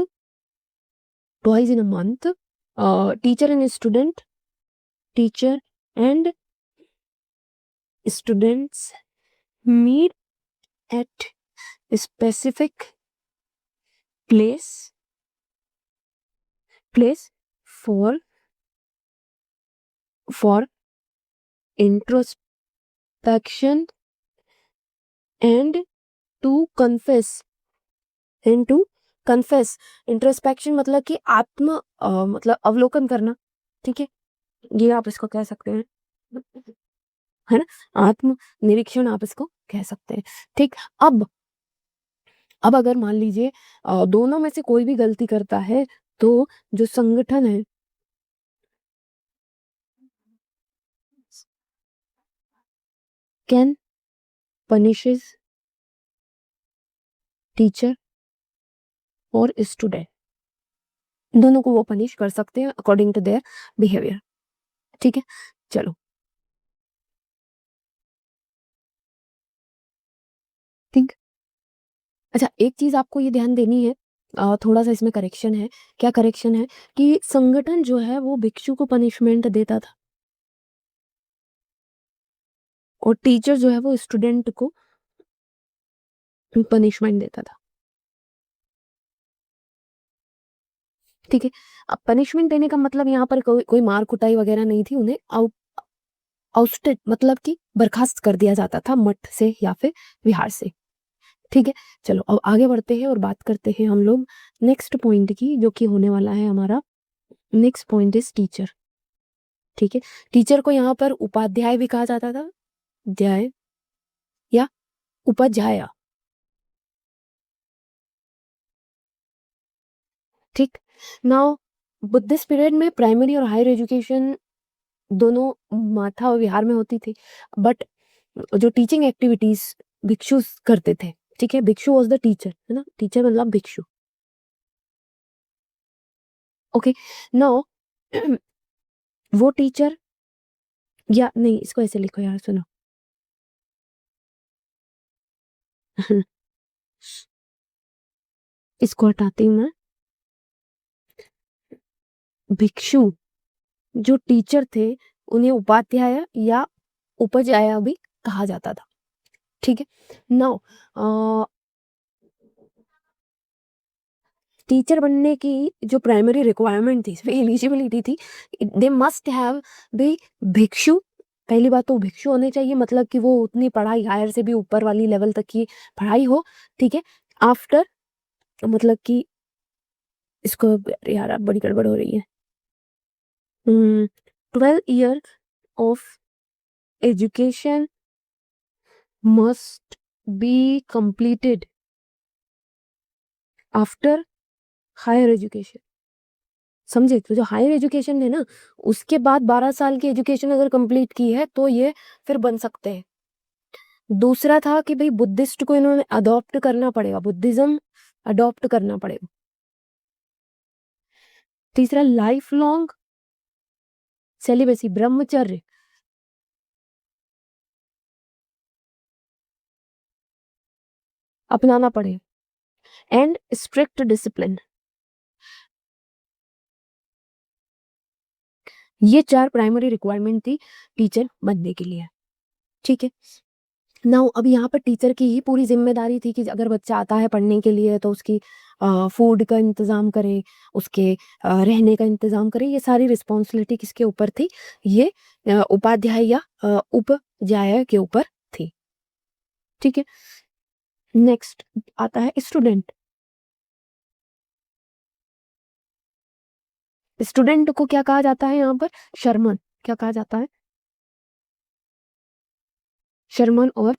twice in a month, teacher and student, teacher and students meet at a specific place for introspection and to confess, introspection मतलब कि मतलब अवलोकन करना, ठीक है, ये आप इसको कह सकते हैं, है ना, आत्म निरीक्षण आप इसको कह सकते हैं, ठीक। अब अगर मान लीजिए दोनों में से कोई भी गलती करता है तो जो संगठन है कैन पनिशेस टीचर और स्टूडेंट, दोनों को वो पनिश कर सकते हैं अकॉर्डिंग टू देयर बिहेवियर, ठीक है। चलो ठीक, अच्छा एक चीज आपको ये ध्यान देनी है, थोड़ा सा इसमें करेक्शन है। क्या करेक्शन है? कि संगठन जो है वो भिक्षु को पनिशमेंट देता था और टीचर जो है वो स्टूडेंट को पनिशमेंट देता था, ठीक है। अब पनिशमेंट देने का मतलब यहाँ पर कोई मार कुटाई वगैरह नहीं थी, उन्हें आउस्टेड मतलब कि बर्खास्त कर दिया जाता था मठ से या फिर विहार से, ठीक है। चलो अब आगे बढ़ते हैं और बात करते हैं हम लोग नेक्स्ट पॉइंट की, जो कि होने वाला है हमारा नेक्स्ट पॉइंट इज टीचर, ठीक है। टीचर को यहाँ पर उपाध्याय भी कहा जाता था, अध्याय या उपाध्याय, ठीक। नाउ बुद्धिस्ट पीरियड में प्राइमरी और हायर एजुकेशन दोनों माथा और विहार में होती थी, बट जो टीचिंग एक्टिविटीज भिक्षु करते थे, ठीक है, भिक्षु वॉज द टीचर, है ना, टीचर मतलब भिक्षु, ओके। नाउ वो टीचर, या नहीं इसको ऐसे लिखो यार, सुनो इसको हटाती हूँ मैं। भिक्षु जो टीचर थे उन्हें उपाध्याय या उपध्याय भी कहा जाता था, ठीक है। नाउ टीचर बनने की जो प्राइमरी रिक्वायरमेंट थी, एलिजिबिलिटी थी, दे मस्ट हैव बी भिक्षु। पहली बात तो भिक्षु होने चाहिए, मतलब कि वो उतनी पढ़ाई हायर से भी ऊपर वाली लेवल तक की पढ़ाई हो, ठीक है। आफ्टर मतलब कि इसको, यार बड़ी गड़बड़ हो रही है, 12 years of education must be completed after higher education, समझे? तो जो हायर एजुकेशन है ना, उसके बाद 12 साल की एजुकेशन अगर कंप्लीट की है तो ये फिर बन सकते हैं, दूसरा था कि भाई बुद्धिस्ट को इन्होंने अडॉप्ट करना पड़ेगा, बुद्धिज्म अडॉप्ट करना पड़ेगा। तीसरा लाइफ लॉन्ग सेलिबेसी, ब्रह्मचर्य अपनाना पड़ेगा, एंड स्ट्रिक्ट डिसिप्लिन। ये 4 प्राइमरी रिक्वायरमेंट थी टीचर बनने के लिए। ठीक है, नाउ अब यहाँ पर टीचर की ही पूरी जिम्मेदारी थी कि अगर बच्चा आता है पढ़ने के लिए तो उसकी फूड का इंतज़ाम करे, उसके रहने का इंतज़ाम करे। ये सारी रिस्पॉन्सिबिलिटी किसके ऊपर थी? ये उपाध्याय या उपध्याय के ऊपर थी। ठीक है, नेक्स्ट आता है स्टूडेंट। स्टूडेंट को क्या कहा जाता है यहाँ पर? शर्मन। क्या कहा जाता है? शर्मन और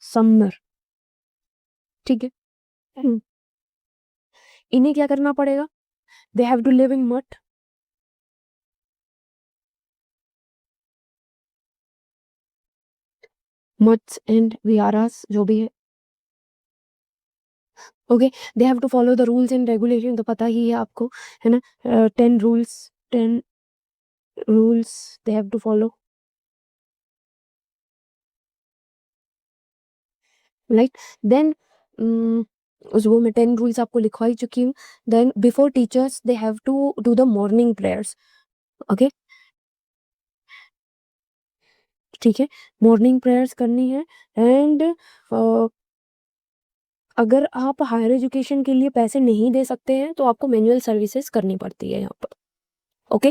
समनर। ठीक है, इन्हें क्या करना पड़ेगा? They have to live in मठ, मट्स एंड विहारास जो भी है। Okay, they have to follow the rules and regulation, तो पता ही है आपको, है ना? 10 rules, 10 rules they have to follow, right? Then उस वो मैं 10 रूल्स आपको लिखवा ही चुकी हूँ। Then before teachers they have to do the morning prayers. Okay, ठीक है, मॉर्निंग प्रेयर्स करनी है। एंड अगर आप हायर एजुकेशन के लिए पैसे नहीं दे सकते हैं तो आपको मैनुअल सर्विसेज करनी पड़ती है यहाँ पर। ओके,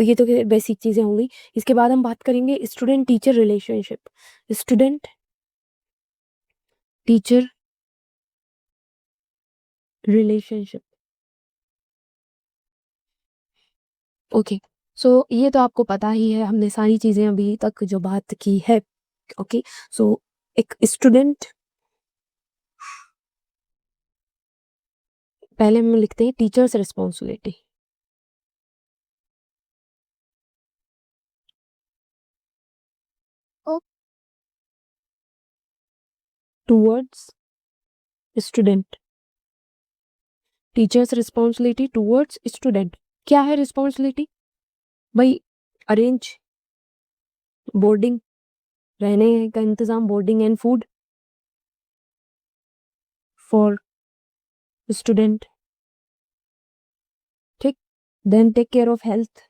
ये तो बेसिक चीज़ें होंगी। इसके बाद हम बात करेंगे student teacher relationship. Student teacher relationship. Okay, so ये तो आपको पता ही है, हमने सारी चीज़ें अभी तक जो बात की है। ओके, सो एक स्टूडेंट, पहले हम लिखते हैं teachers responsibility. Towards student, teachers responsibility towards student. क्या है रिस्पॉन्सिबिलिटी? भाई अरेंज बोर्डिंग, रहने का इंतजाम, boarding and food for student. ठीक, then take care of health,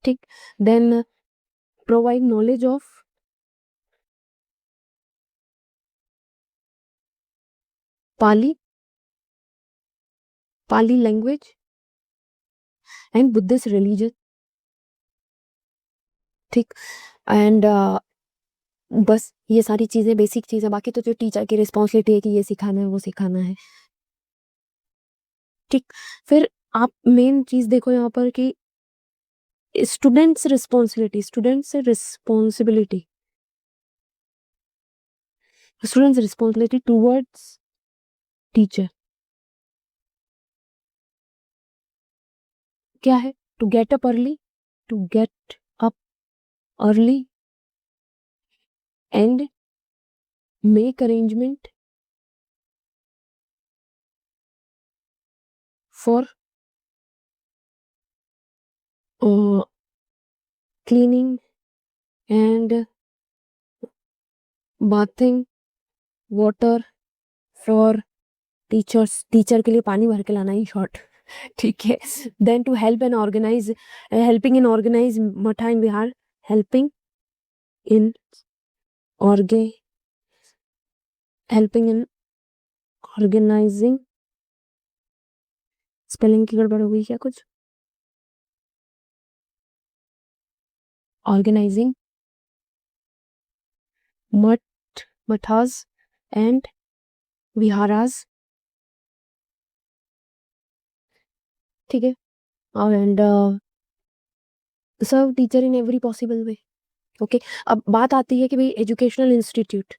ठीक, then provide knowledge of Pali, Pali language and Buddhist religion. ठीक, एंड बस ये सारी चीज़ें बेसिक चीज़ें, बाकी तो जो टीचर की रिस्पॉन्सिबिलिटी है कि ये सिखाना है वो सिखाना है। ठीक, फिर आप मेन चीज़ देखो यहाँ पर कि students responsibility, students responsibility, students responsibility towards teacher क्या है? To get up early, to get up early and make arrangement for cleaning and bathing water for teachers, teacher के लिए पानी भर के लाना ही शॉर्ट। ठीक है, then to help and organise, helping in organise matha in Bihar, helping in ऑर्गे, helping in organising, spelling की गड़बड़ हो गई क्या कुछ? ऑर्गेनाइजिंग मठ, मठास एंड विहारास। ठीक है, and serve teacher in every possible way. Okay, अब बात आती है कि भाई एजुकेशनल इंस्टीट्यूट,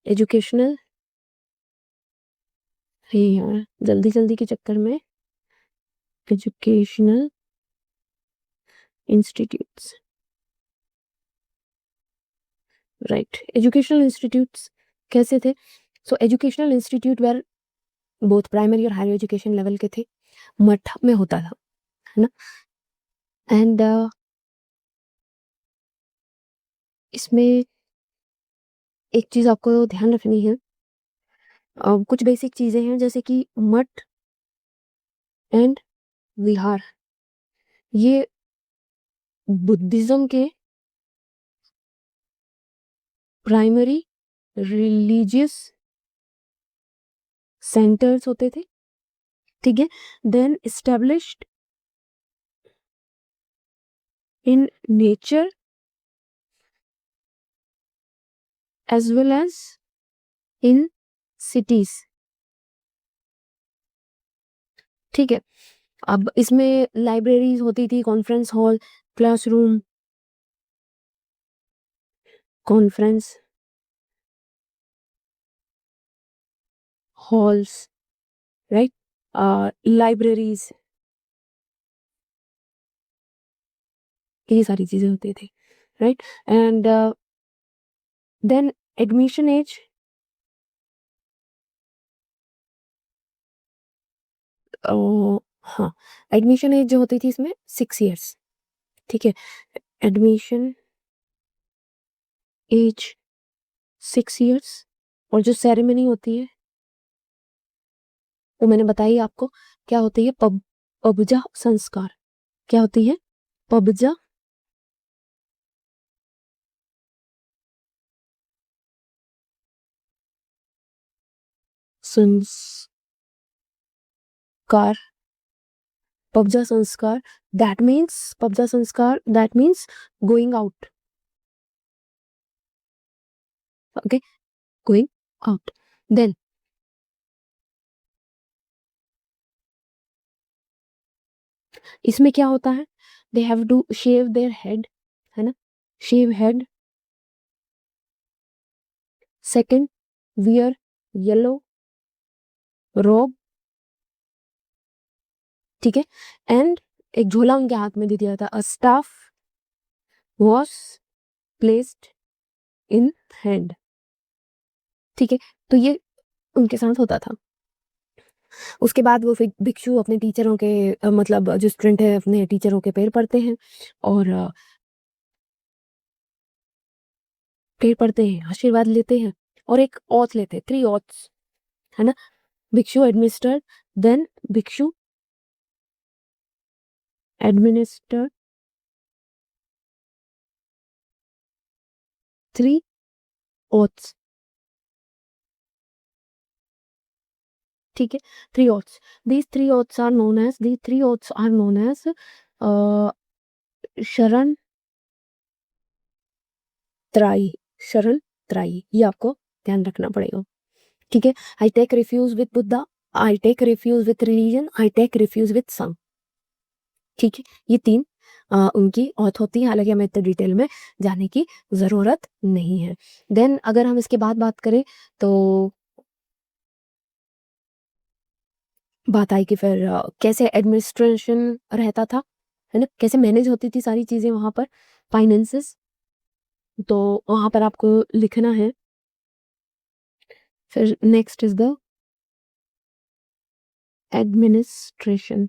एजुकेशनल, ये यार जल्दी जल्दी के चक्कर में educational institutes, right. Educational institutes कैसे थे? So educational institute were both primary और हायर एजुकेशन लेवल के थे, मठ में होता था, है ना। एंड इसमें एक चीज आपको ध्यान रखनी है, कुछ बेसिक चीजें हैं जैसे कि मठ एंड विहार, ये बुद्धिज्म के प्राइमरी रिलीजियस सेंटर्स होते थे, ठीक है। Then established in nature as well as in cities, ठीक है। अब इसमें लाइब्रेरीज होती थी, conference hall, classroom, conference halls, right, libraries, ये सारी चीजें होती थी, राइट। एंड देन एडमिशन एज, हाँ, एडमिशन एज जो होती थी इसमें 6 years, ठीक है। एडमिशन एज 6 years, और जो सेरेमनी होती है वो मैंने बताई आपको, क्या होती है? पबजा संस्कार। क्या होती है? पबजा संस्कार, पबजा संस्कार, that means going out, okay, going out. Then इसमें क्या होता है? They have to shave their head, है ना, shave head. Second, wear yellow robe, ठीक है। एंड एक झोला उनके हाथ में दे दिया था, a staff was placed in hand, ठीक है। तो ये उनके साथ होता था। उसके बाद वो फिर भिक्षु अपने टीचरों के मतलब जो स्टूडेंट है अपने टीचरों के पैर पड़ते हैं, और पैर पड़ते हैं, आशीर्वाद लेते हैं, और एक ओथ लेते हैं, 3 oaths, है ना। भिक्षु एडमिनिस्टर, देन भिक्षु एडमिनिस्टर 3 oaths, ठीक है। 3 oaths, these 3 oaths are known as, शरण त्राई, शरण त्राई, ये आपको ध्यान रखना पड़ेगा, ठीक है। I take refuge with Buddha, I take refuge with religion, I take refuge with Sangha, ठीक है। ये 3 उनकी औथ होती है, हालांकि हमें इतने डिटेल में जाने की ज़रूरत नहीं है। देन अगर हम इसके बाद बात करें तो बात आई कि फिर कैसे एडमिनिस्ट्रेशन रहता था, है ना, कैसे मैनेज होती थी सारी चीज़ें वहाँ पर, फाइनेंसेस। तो वहाँ पर आपको लिखना है। फिर next is the administration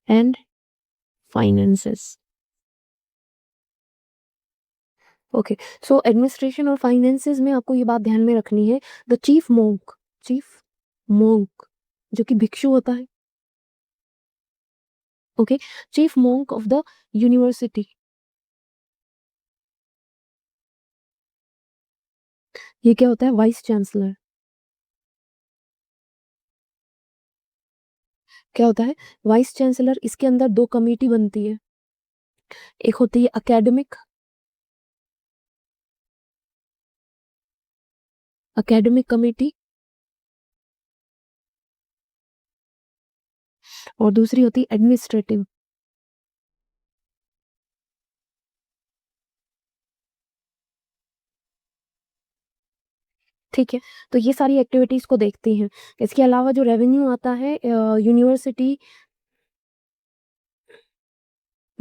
and finances, okay. So administration और फाइनेंसेस में आपको ये बात ध्यान में रखनी है, द चीफ मोंक जो कि भिक्षु होता है, okay, chief monk of the university, ये क्या होता है? Vice chancellor. क्या होता है? Vice chancellor. इसके अंदर 2 कमेटी बनती है, एक होती है एकेडमिक कमेटी, और दूसरी होती है एडमिनिस्ट्रेटिव। ठीक है, तो ये सारी एक्टिविटीज़ को देखती हैं। इसके अलावा जो रेवेन्यू आता है यूनिवर्सिटी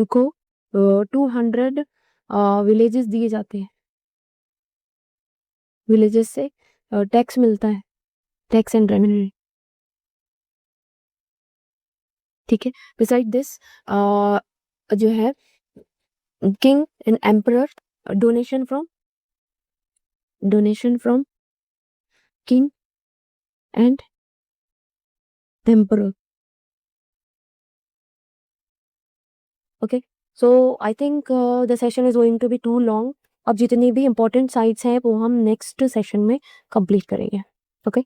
को 200 विलेजेस दिए जाते हैं। विलेजेस से टैक्स मिलता है, टैक्स एंड रेवेन्यू, ठीक है। बिसाइड दिस जो है king and emperor, donation from king and emperor. Okay, so I think the session is going to be too long. अब जितनी भी इम्पोर्टेंट साइट्स हैं वो हम नेक्स्ट सेशन में कंप्लीट करेंगे। ओके।